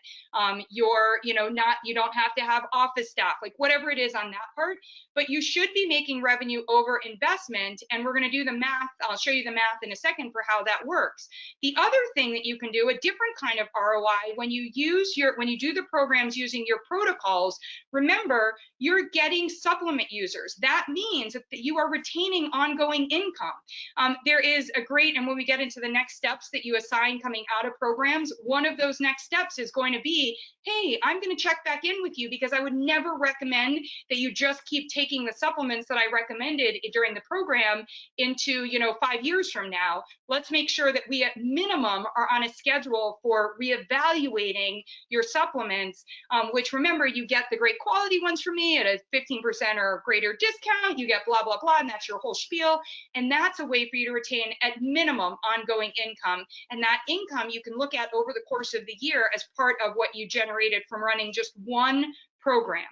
You don't have to have office staff, like whatever it is on that part, but you should be making revenue over investment. And we're going to do the math. I'll show you the math in a second for how that works. The other thing that you can do, a different kind of ROI, when you do the programs using your protocols, remember, you're getting supplement users. That means that you are retaining ongoing income. There is a great, and when we get into the next steps that you assign coming out of programs, one of those next steps is going to be, hey, I'm going to check back in with you, because I would never recommend that you just keep taking the supplements that I recommended during the program into, 5 years from now. Let's make sure that we at minimum are on a schedule for reevaluating your supplements, which remember, you get the great quality ones from me at a 15% or greater discount, you get blah, blah, blah, and that's your whole spiel. And that's a way for you to retain at minimum ongoing income. And that income you can look at over the course of the year as part of what you generated from running just one program.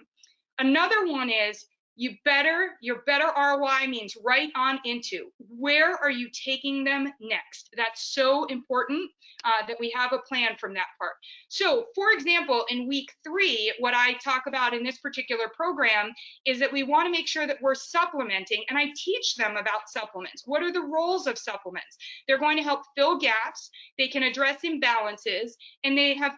Another one is your better ROI means right on into where are you taking them next. That's so important that we have a plan from that part. So for example, in week 3, what I talk about in this particular program is that we want to make sure that we're supplementing, and I teach them about supplements. What are the roles of supplements? They're going to help fill gaps, they can address imbalances, and they have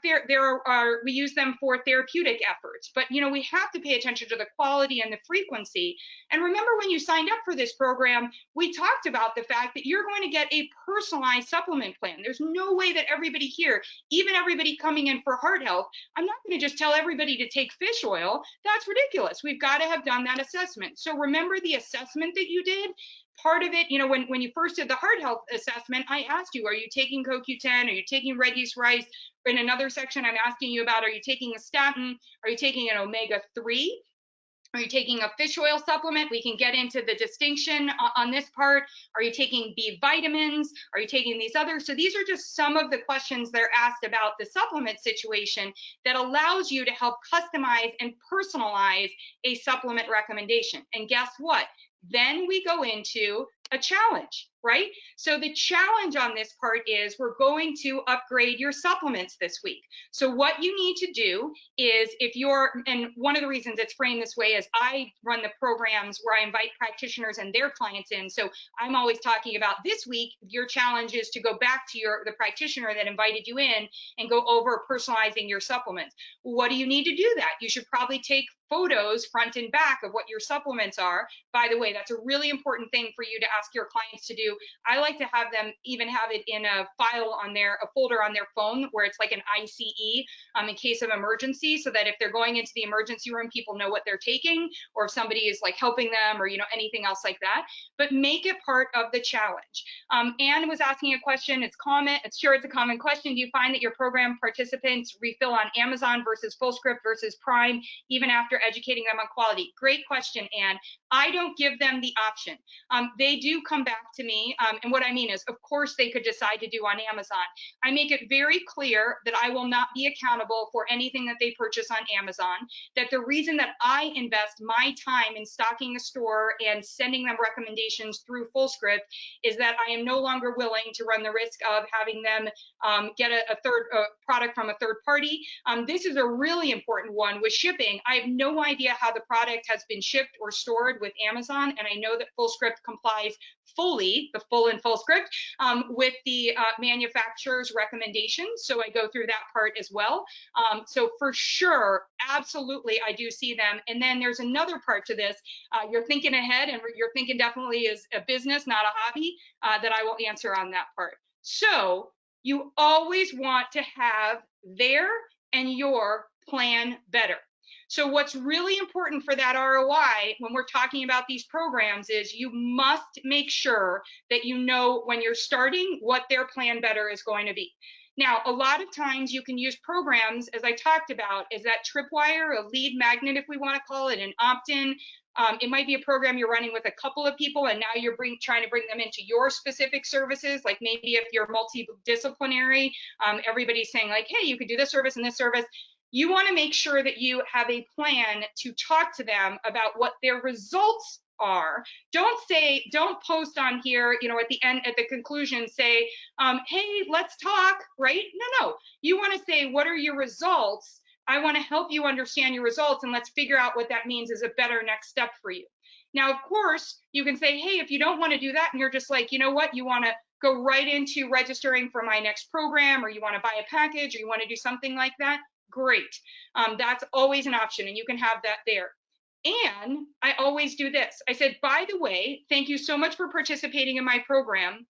we use them for therapeutic efforts. But we have to pay attention to the quality and the frequency. And remember, when you signed up for this program, we talked about the fact that you're going to get a personalized supplement plan. There's no way that everybody here, even everybody coming in for heart health, I'm not going to just tell everybody to take fish oil. That's ridiculous. We've got to have done that assessment. So remember the assessment that you did? Part of it, when you first did the heart health assessment, I asked you, are you taking CoQ10? Are you taking red yeast rice? In another section, I'm asking you about, are you taking a statin? Are you taking an omega-3? Are you taking a fish oil supplement? We can get into the distinction on this part. Are you taking B vitamins? Are you taking these others? So these are just some of the questions they're asked about the supplement situation that allows you to help customize and personalize a supplement recommendation. And guess what? Then we go into a challenge, right? So the challenge on this part is we're going to upgrade your supplements this week. So what you need to do is and one of the reasons it's framed this way is I run the programs where I invite practitioners and their clients in. So I'm always talking about this week, your challenge is to go back to the practitioner that invited you in and go over personalizing your supplements. What do you need to do that? You should probably take photos front and back of what your supplements are. By the way, that's a really important thing for you to ask your clients to do. I like to have them even have it in a file on a folder on their phone where it's like an ICE in case of emergency, so that if they're going into the emergency room, people know what they're taking, or if somebody is like helping them, or anything else like that. But make it part of the challenge. Anne was asking a question. It's a common question. Do you find that your program participants refill on Amazon versus Fullscript versus Prime, even after educating them on quality? Great question, Anne. I don't give them the option. They do come back to me, and what I mean is, of course, they could decide to do on Amazon. I make it very clear that I will not be accountable for anything that they purchase on Amazon, that the reason that I invest my time in stocking a store and sending them recommendations through Fullscript is that I am no longer willing to run the risk of having them get a product from a third party. This is a really important one with shipping. I have no idea how the product has been shipped or stored with Amazon, and I know that Fullscript complies fully, the full and Fullscript, with the manufacturer's recommendations. So I go through that part as well. So for sure, absolutely, I do see them. And then there's another part to this. You're thinking ahead, and you're thinking definitely is a business, not a hobby, that I will answer on that part. So you always want to have their and your plan better. So what's really important for that ROI when we're talking about these programs is you must make sure that you know when you're starting what their plan better is going to be. Now, a lot of times you can use programs, as I talked about, is that tripwire, a lead magnet, if we want to call it, an opt-in. It might be a program you're running with a couple of people, and now you're trying to bring them into your specific services. Like maybe if you're multidisciplinary, everybody's saying like, hey, you could do this service and this service. You want to make sure that you have a plan to talk to them about what their results are. Don't post on here, at the end, at the conclusion, say, hey, let's talk, right? No. You want to say, what are your results? I want to help you understand your results, and let's figure out what that means is a better next step for you. Now, of course, you can say, hey, if you don't want to do that, and you're just like, you know what, you want to go right into registering for my next program, or you want to buy a package, or you want to do something like that, great. That's always an option, and you can have that there. And I always do this. I said, by the way, thank you so much for participating in my program.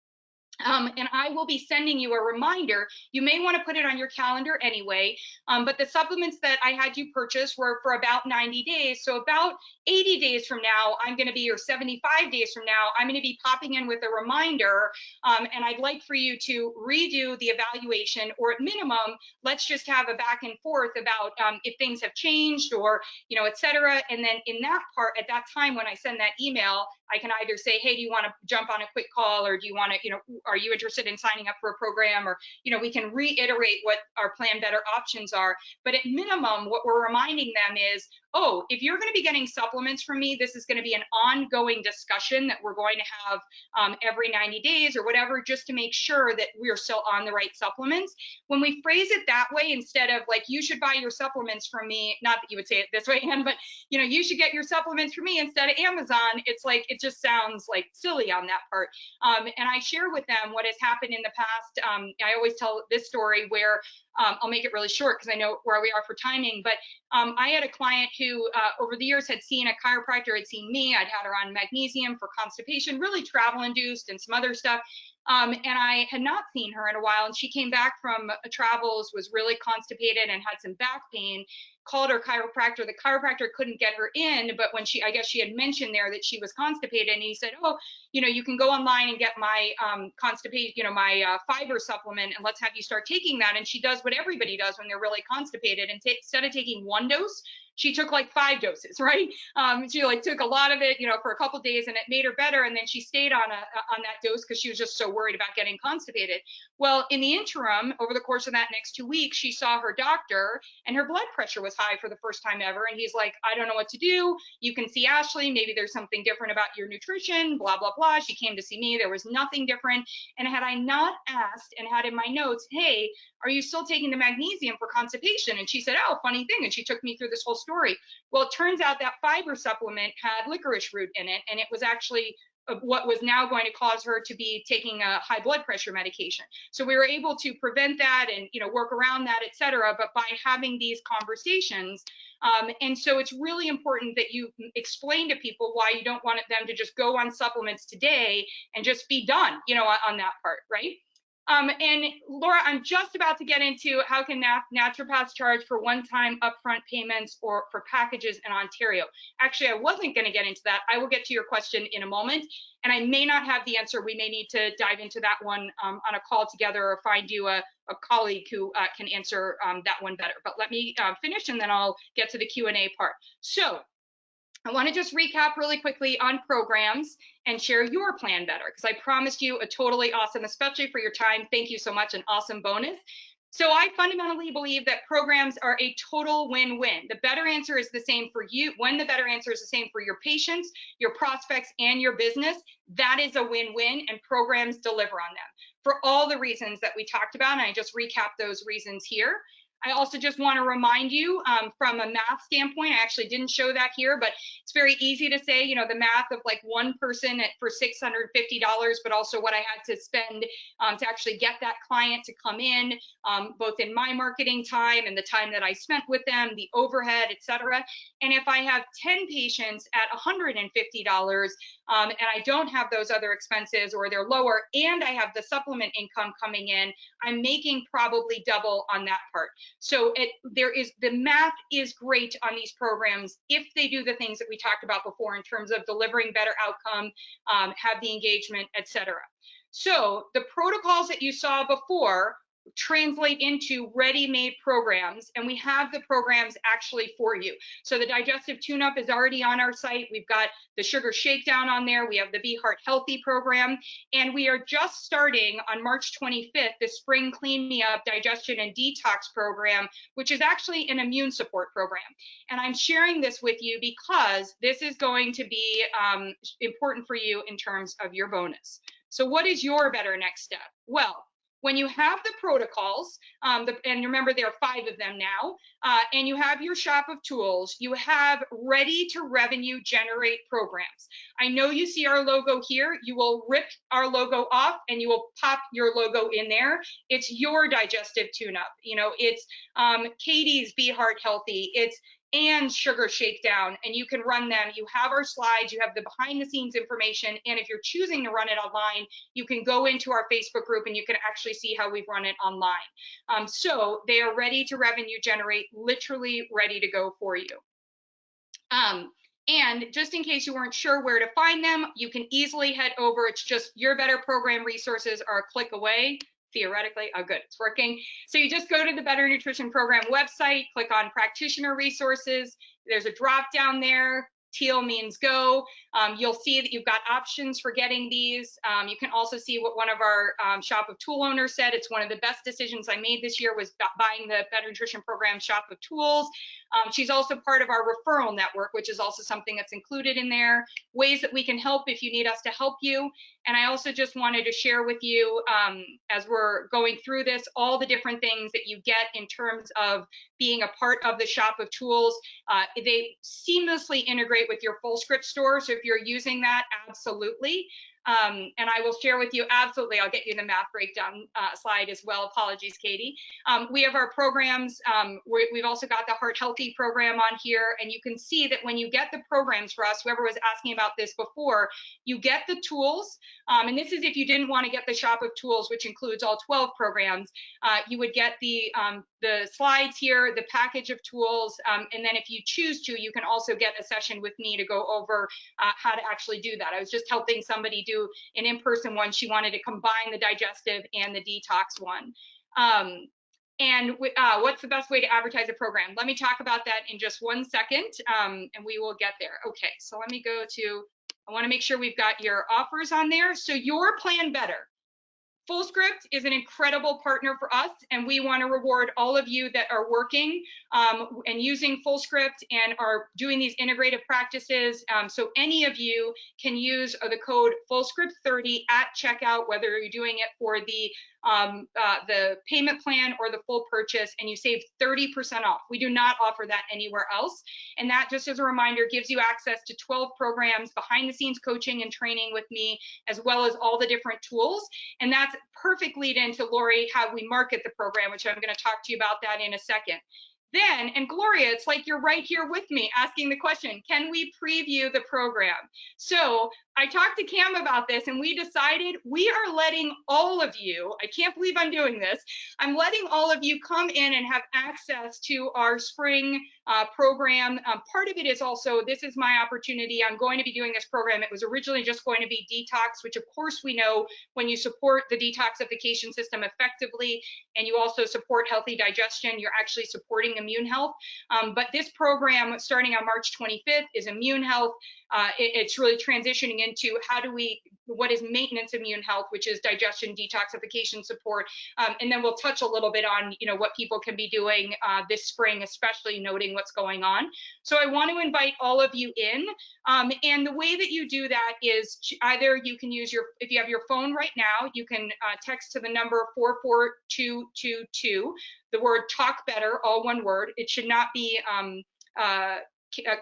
And I will be sending you a reminder. You may want to put it on your calendar anyway. But the supplements that I had you purchase were for about 90 days. So about 80 days from now, I'm going to be, or 75 days from now, I'm going to be popping in with a reminder. And I'd like for you to redo the evaluation, or at minimum, let's just have a back and forth about if things have changed, or, et cetera. And then in that part, at that time, when I send that email, I can either say, hey, do you want to jump on a quick call, or do you want to, are you interested in signing up for a program? Or, we can reiterate what our Plan Better options are. But at minimum, what we're reminding them is, oh, if you're going to be getting supplements from me, this is going to be an ongoing discussion that we're going to have every 90 days or whatever, just to make sure that we're still on the right supplements. When we phrase it that way, instead of like, you should buy your supplements from me, not that you would say it this way, Ann, but you should get your supplements from me instead of Amazon, it's like, it just sounds like silly on that part. And I share with them what has happened in the past. I always tell this story where I'll make it really short because I know where we are for timing, but I had a client who over the years had seen a chiropractor, had seen me, I'd had her on magnesium for constipation, really travel induced and some other stuff. And I had not seen her in a while, and she came back from travels, was really constipated and had some back pain, called her chiropractor. The chiropractor couldn't get her in, but when I guess she had mentioned there that she was constipated, and he said, oh, you can go online and get my constipation, my fiber supplement, and let's have you start taking that. And she does what everybody does when they're really constipated, and instead of taking one dose, she took like 5 doses, right? She like took a lot of it, for a couple of days, and it made her better. And then she stayed on that dose because she was just so worried about getting constipated. Well, in the interim, over the course of that next 2 weeks, she saw her doctor, and her blood pressure was high for the first time ever. And he's like, I don't know what to do. You can see Ashley. Maybe there's something different about your nutrition, blah, blah, blah. She came to see me. There was nothing different. And had I not asked and had in my notes, hey, are you still taking the magnesium for constipation? And she said, oh, funny thing. And she took me through this whole story. Well, it turns out that fiber supplement had licorice root in it, and it was actually what was now going to cause her to be taking a high blood pressure medication. So we were able to prevent that and work around that, et cetera, but by having these conversations. And so it's really important that you explain to people why you don't want them to just go on supplements today and just be done, on that part, right? And Laura, I'm just about to get into how can naturopaths charge for one-time upfront payments or for packages in Ontario. Actually, I wasn't going to get into that. I will get to your question in a moment, and I may not have the answer. We may need to dive into that one on a call together, or find you a colleague who can answer that one better. But let me finish, and then I'll get to the Q&A part. So I want to just recap really quickly on programs and share your plan better, because I promised you a totally awesome, especially for your time. Thank you so much, an awesome bonus. So I fundamentally believe that programs are a total win-win. The better answer is the same for you. When the better answer is the same for your patients, your prospects, and your business, that is a win-win, and programs deliver on them for all the reasons that we talked about. And I just recapped those reasons here. I also just want to remind you from a math standpoint, I actually didn't show that here, but it's very easy to say, the math of like one person for $650, but also what I had to spend to actually get that client to come in, both in my marketing time and the time that I spent with them, the overhead, et cetera. And if I have 10 patients at $150, and I don't have those other expenses, or they're lower, and I have the supplement income coming in, I'm making probably double on that part. So the math is great on these programs if they do the things that we talked about before in terms of delivering better outcome, have the engagement, et cetera. So the protocols that you saw before translate into ready-made programs, and we have the programs actually for you. So the digestive tune-up is already on our site. We've got the sugar shakedown on there. We have the Be Heart Healthy program, and we are just starting on March 25th the Spring Clean Me Up Digestion and Detox program, which is actually an immune support program. And I'm sharing this with you because this is going to be important for you in terms of your bonus. So what is your better next step? Well, when you have the protocols, and remember there are 5 of them now, and you have your shop of tools, you have ready to revenue generate programs. I know you see our logo here. You will rip our logo off and you will pop your logo in there. It's your digestive tune-up. It's Katie's Be Heart Healthy. It's and Sugar Shakedown, and you can run them. You have our slides, you have the behind the scenes information, and if you're choosing to run it online, you can go into our Facebook group and you can actually see how we've run it online. So they are ready to revenue generate, literally ready to go for you. And just in case you weren't sure where to find them, you can easily head over. It's just Your Better Program resources are a click away. Theoretically, oh good, it's working. So you just go to the Better Nutrition Program website, click on practitioner resources. There's a drop down there. Teal means go. You'll see that you've got options for getting these. You can also see what one of our Shop of Tool owners said. It's one of the best decisions I made this year was buying the Better Nutrition Program Shop of Tools. She's also part of our referral network, which is also something that's included in there. Ways that we can help if you need us to help you. And I also just wanted to share with you, as we're going through this, all the different things that you get in terms of being a part of the Shop of Tools. They seamlessly integrate with your Fullscript store. So if you're using that, absolutely. And I will share with you, absolutely, I'll get you the math breakdown slide as well. Apologies, Katie. We have our programs. We've also got the Heart Healthy program on here. And you can see that when you get the programs for us, whoever was asking about this before, you get the tools. And this is if you didn't want to get the Shop of Tools, which includes all 12 programs, you would get the slides here, the package of tools. And then if you choose to, you can also get a session with me to go over how to actually do that. I was just helping somebody do an in-person one. She wanted to combine the digestive and the detox one. And what's the best way to advertise a program? Let me talk about that in just 1 second, and we will get there. Okay, so let me go to, I want to make sure we've got your offers on there. So Your Plan Better. Fullscript is an incredible partner for us, and we want to reward all of you that are working and using Fullscript and are doing these integrative practices. So any of you can use the code Fullscript30 at checkout, whether you're doing it for the payment plan or the full purchase, and you save 30% off. We do not offer that anywhere else. And that, just as a reminder, gives you access to 12 programs, behind the scenes coaching and training with me, as well as all the different tools. And that's perfect lead into, Lori, how we market the program, which I'm going to talk to you about that in a second. Then, and Gloria, it's like you're right here with me asking the question, can we preview the program? So I talked to Cam about this, and we decided we are letting all of you, I can't believe I'm doing this, I'm letting all of you come in and have access to our spring program. Part of it is also, this is my opportunity. I'm going to be doing this program. It was originally just going to be detox, which of course we know when you support the detoxification system effectively, and you also support healthy digestion, you're actually supporting immune health. But this program starting on March 25th is immune health. It's really transitioning into what is maintenance immune health, which is digestion, detoxification support. And then we'll touch a little bit on, what people can be doing this spring, especially noting what's going on. So I want to invite all of you in. And the way that you do that is either you can use if you have your phone right now, you can text to the number 44222, the word talk better, all one word. It should not be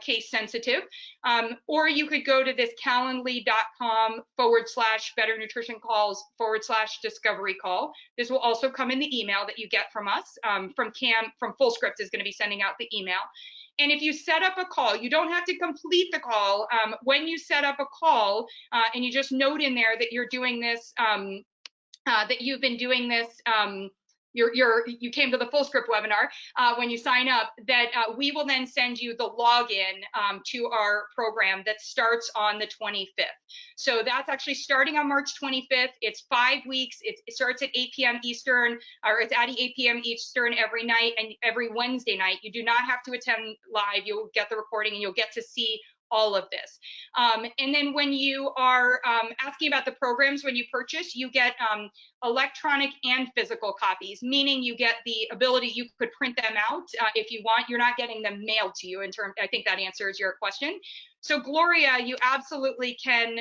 case sensitive, or you could go to this calendly.com/better nutrition calls/discovery call. This will also come in the email that you get from us. From Fullscript is going to be sending out the email. And if you set up a call, you don't have to complete the call. When you set up a call and you just note in there that you're doing this, that you've been doing this, you came to the Fullscript webinar, when you sign up, that we will then send you the login to our program that starts on the 25th. So that's actually starting on March 25th. It's 5 weeks. It starts at 8 p.m. Eastern, or it's at 8 p.m. Eastern every night and every Wednesday night. You do not have to attend live. You'll get the recording and you'll get to see all of this. And then when you are asking about the programs, when you purchase, you get electronic and physical copies, meaning you get the ability, you could print them out if you want. You're not getting them mailed to you. I think that answers your question. So Gloria, you absolutely can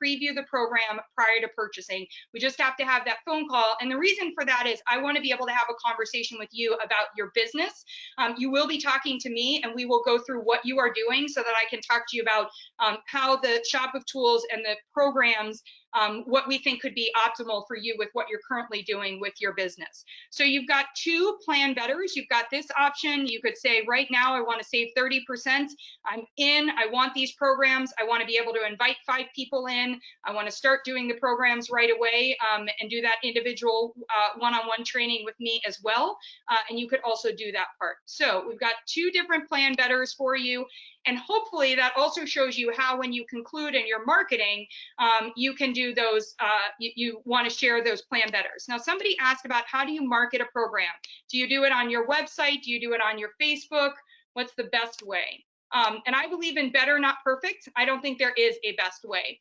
preview the program prior to purchasing. We just have to have that phone call. And the reason for that is I want to be able to have a conversation with you about your business. You will be talking to me, and we will go through what you are doing so that I can talk to you about how the Shop of Tools and the programs what we think could be optimal for you with what you're currently doing with your business. So you've got two plan betters. You've got this option. You could say, right now, I want to save 30%. I'm in. I want these programs. I want to be able to invite 5 people in. I want to start doing the programs right away and do that individual one-on-one training with me as well. And you could also do that part. So we've got 2 different plan betters for you. And hopefully that also shows you how, when you conclude in your marketing, you can do those, you want to share those plan betters. Now, somebody asked about, how do you market a program? Do you do it on your website? Do you do it on your Facebook? What's the best way? And I believe in better, not perfect. I don't think there is a best way.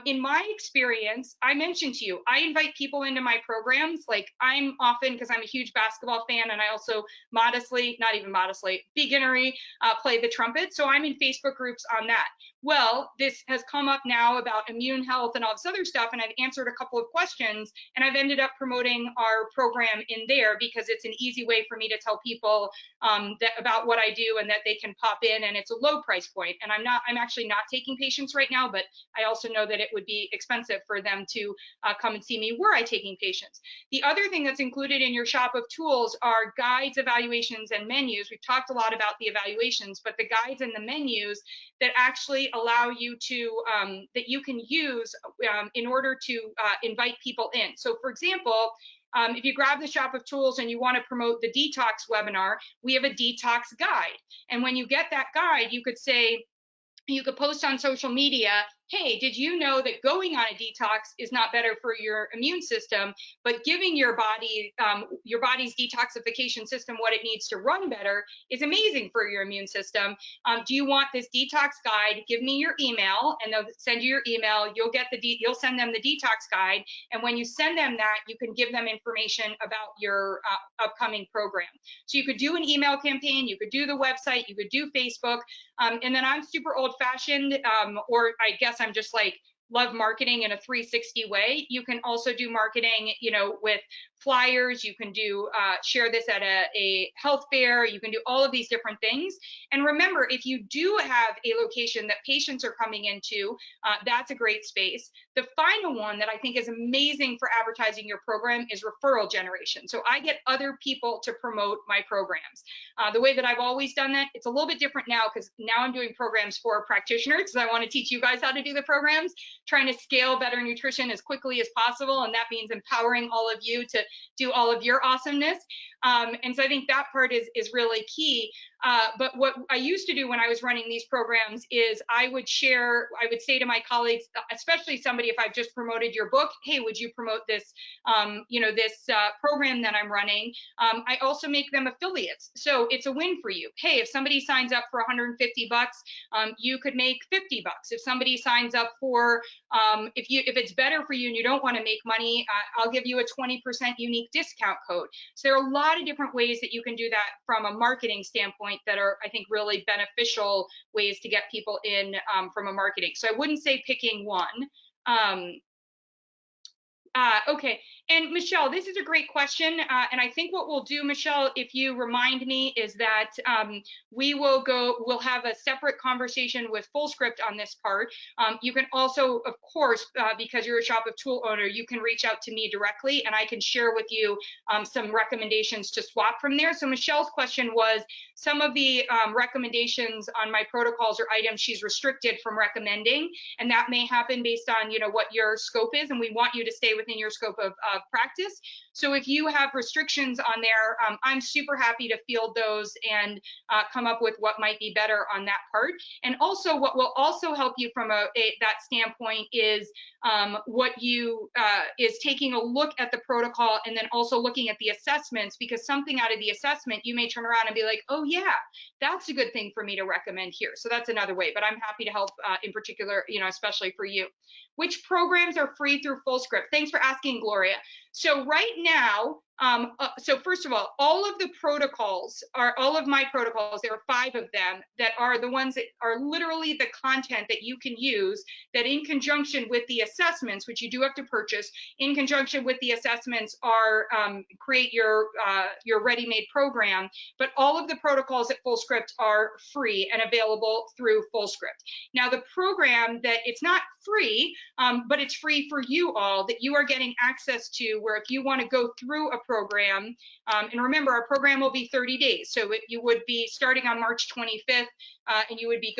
In my experience, I mentioned to you, I invite people into my programs. Like, I'm often, because I'm a huge basketball fan, and I also modestly, not even modestly, beginnery, play the trumpet. So I'm in Facebook groups on that. Well, this has come up now about immune health and all this other stuff, and I've answered a couple of questions, and I've ended up promoting our program in there because it's an easy way for me to tell people about what I do, and that they can pop in, and it's a low price point. And I'm actually not taking patients right now, but I also know that it would be expensive for them to come and see me were I taking patients. The other thing that's included in your shop of tools are guides, evaluations, and menus. We've talked a lot about the evaluations, but the guides and the menus that actually allow you to, that you can use in order to invite people in. So for example, if you grab the shop of tools and you want to promote the detox webinar, we have a detox guide. And when you get that guide, you could say, you could post on social media, hey, did you know that going on a detox is not better for your immune system, but giving your body's detoxification system what it needs to run better is amazing for your immune system. Do you want this detox guide? Give me your email, and they'll send you your email. You'll send them the detox guide, and when you send them that, you can give them information about your upcoming program. So you could do an email campaign, you could do the website, you could do Facebook, and then I'm super old-fashioned, or I guess I'm just like, love marketing in a 360 way. You can also do marketing, with flyers. You can do share this at a health fair. You can do all of these different things. And remember, if you do have a location that patients are coming into, that's a great space. The final one that I think is amazing for advertising your program is referral generation. So I get other people to promote my programs. The way that I've always done that, it's a little bit different now, because now I'm doing programs for practitioners, because I want to teach you guys how to do the programs, trying to scale better nutrition as quickly as possible. And that means empowering all of you to do all of your awesomeness. And so I think that part is really key. But what I used to do when I was running these programs is I would say to my colleagues, especially somebody, if I've just promoted your book, hey, would you promote this, this program that I'm running? I also make them affiliates. So it's a win for you. Hey, if somebody signs up for 150 bucks, you could make 50 bucks. If somebody signs up for, if it's better for you and you don't want to make money, I'll give you a 20% unique discount code. So there are a lot of different ways that you can do that from a marketing standpoint that are, I think, really beneficial ways to get people in from a marketing. So I wouldn't say picking one. Okay, and Michelle, this is a great question, and I think what we'll do, Michelle, if you remind me, is that we'll have a separate conversation with Fullscript on this part. You can also, of course, because you're a shop of tool owner, you can reach out to me directly, and I can share with you some recommendations to swap from there. So Michelle's question was, some of the recommendations on my protocols or items she's restricted from recommending, and that may happen based on what your scope is, and we want you to stay within your scope of practice. So if you have restrictions on there, I'm super happy to field those and come up with what might be better on that part. And also, what will also help you from that standpoint is is taking a look at the protocol, and then also looking at the assessments, because something out of the assessment you may turn around and be like, oh yeah, that's a good thing for me to recommend here. So that's another way, but I'm happy to help in particular, especially for you. Which programs are free through Fullscript? Thanks for asking, Gloria. So right now, So first of all of the protocols are all of my protocols. There are 5 of them that are the ones that are literally the content that you can use, that in conjunction with the assessments, which you do have to purchase, in conjunction with the assessments are create your ready-made program. But all of the protocols at Fullscript are free and available through Fullscript. Now the program that it's not free, but it's free for you all, that you are getting access to, where if you want to go through a program, and remember our program will be 30 days, so you would be starting on March 25th, and you would be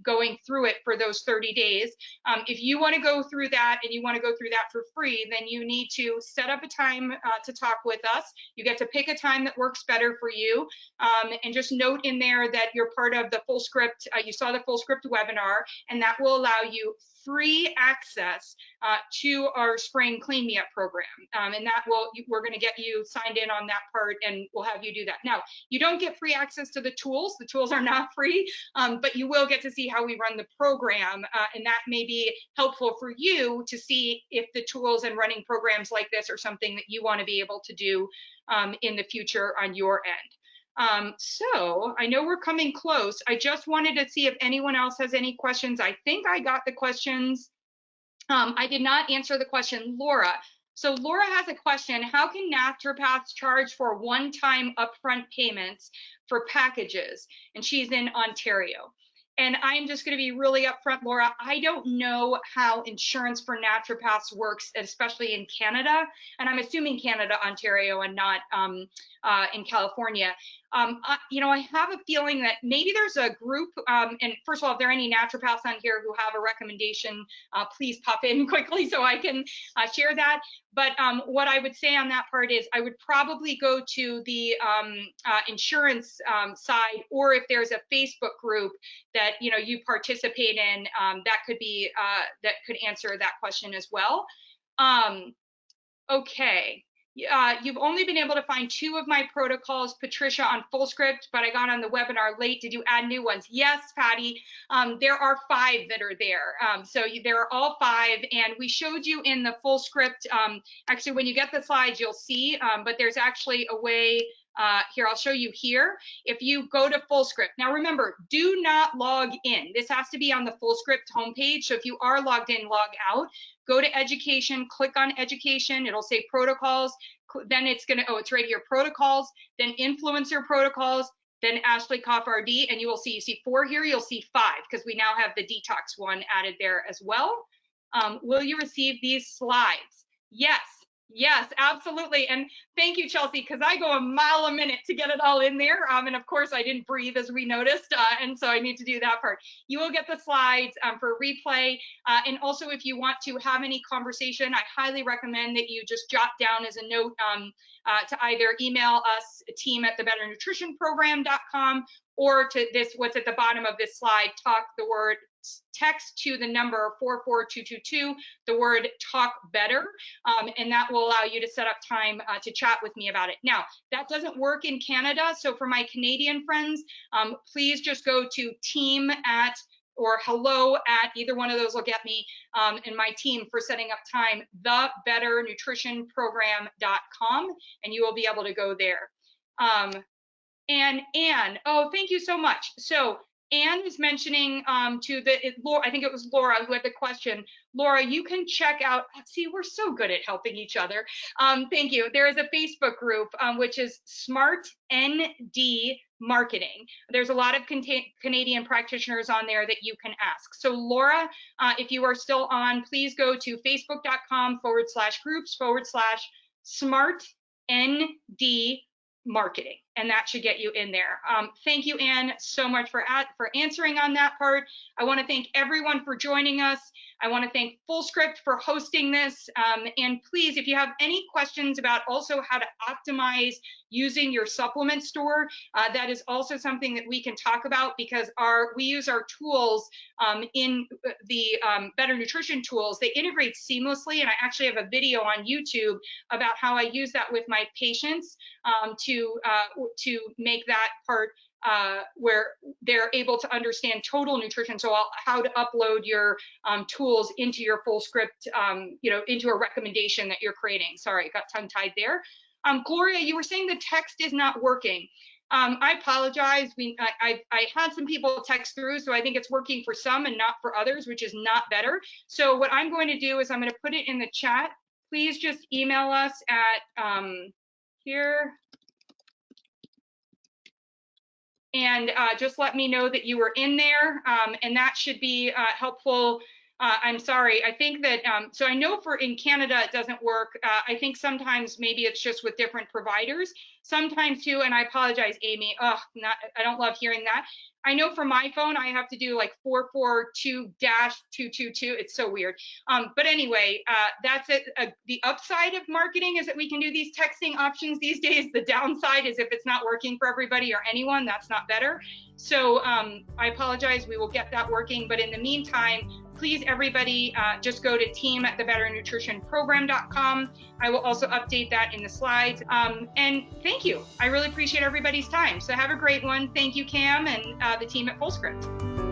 going through it for those 30 days. If you want to go through that and you want to go through that for free, then you need to set up a time to talk with us. You get to pick a time that works better for you, and just note in there that you're part of the Fullscript, you saw the Fullscript webinar, and that will allow you free access to our spring Clean Me Up program. And that we're going to get you signed in on that part, and we'll have you do that. Now, you don't get free access to the tools. The tools are not free, but you will get to see how we run the program, and that may be helpful for you to see if the tools and running programs like this are something that you want to be able to do in the future on your end. So I know we're coming close. I just wanted to see if anyone else has any questions. I think I got the questions. I did not answer the question, Laura. So Laura has a question: how can naturopaths charge for one-time upfront payments for packages? And she's in Ontario. And I'm just going to be really upfront, Laura. I don't know how insurance for naturopaths works, especially in Canada. And I'm assuming Canada, Ontario, and not in California. I have a feeling that maybe there's a group, and first of all, if there are any naturopaths on here who have a recommendation, please pop in quickly so I can share that. But what I would say on that part is I would probably go to the insurance side, or if there's a Facebook group that you participate in, that could be that could answer that question as well. Okay. You've only been able to find 2 of my protocols, Patricia, on Fullscript, but I got on the webinar late. Did you add new ones? Yes, Patty. There are 5 that are there. So there are all 5, and we showed you in the Fullscript. Actually, when you get the slides, you'll see, but there's actually a way. Here, I'll show you here. If you go to Fullscript, now remember, do not log in. This has to be on the Fullscript homepage. So if you are logged in, log out. Go to education, click on education. It'll say protocols. Then it's going to, it's right here, protocols, then influencer protocols, then Ashley Koff RD, and you see 4 here. You'll see 5 because we now have the detox one added there as well. Will you receive these slides? Yes. Yes, absolutely. And thank you, Chelsea, because I go a mile a minute to get it all in there. And of course, I didn't breathe, as we noticed. And so I need to do that part. You will get the slides for replay. And also, if you want to have any conversation, I highly recommend that you just jot down as a note to either email us, team@thebetternutritionprogram.com, or to this, what's at the bottom of this slide, text to the number 44222, the word talk better, and that will allow you to set up time to chat with me about it. Now, that doesn't work in Canada, so for my Canadian friends, please just go to team@ or hello@ either one of those will get me and my team for setting up time, thebetternutritionprogram.com, and you will be able to go there. And Anne, oh, thank you so much. So Anne was mentioning I think it was Laura who had the question. Laura, you can check out, see, we're so good at helping each other. Thank you. There is a Facebook group, which is Smart ND Marketing. There's a lot of Canadian practitioners on there that you can ask. So Laura, if you are still on, please go to facebook.com/groups/Smart ND Marketing, and that should get you in there. Thank you, Anne, so much for answering on that part. I want to thank everyone for joining us. I want to thank Fullscript for hosting this. And please, if you have any questions about also how to optimize using your supplement store, that is also something that we can talk about, because we use our tools in the Better Nutrition tools. They integrate seamlessly, and I actually have a video on YouTube about how I use that with my patients to make that part where they're able to understand total nutrition. So how to upload your tools into your Fullscript, into a recommendation that you're creating. Sorry, got tongue-tied there. Gloria, you were saying the text is not working. I apologize. I had some people text through, so I think it's working for some and not for others, which is not better. So what I'm going to do is I'm going to put it in the chat. Please just email us at here. And just let me know that you were in there, and that should be helpful. I'm sorry, I think that, so I know in Canada it doesn't work. I think sometimes maybe it's just with different providers, sometimes too, and I apologize, Amy. I don't love hearing that. I know for my phone, I have to do like 442-222. It's so weird. But anyway, that's it. The upside of marketing is that we can do these texting options these days. The downside is if it's not working for everybody or anyone, that's not better. So I apologize. We will get that working. But in the meantime, please, everybody, just go to team@thebetternutritionprogram.com. I will also update that in the slides. And thank you. I really appreciate everybody's time. So have a great one. Thank you, Cam, and the team at Fullscript.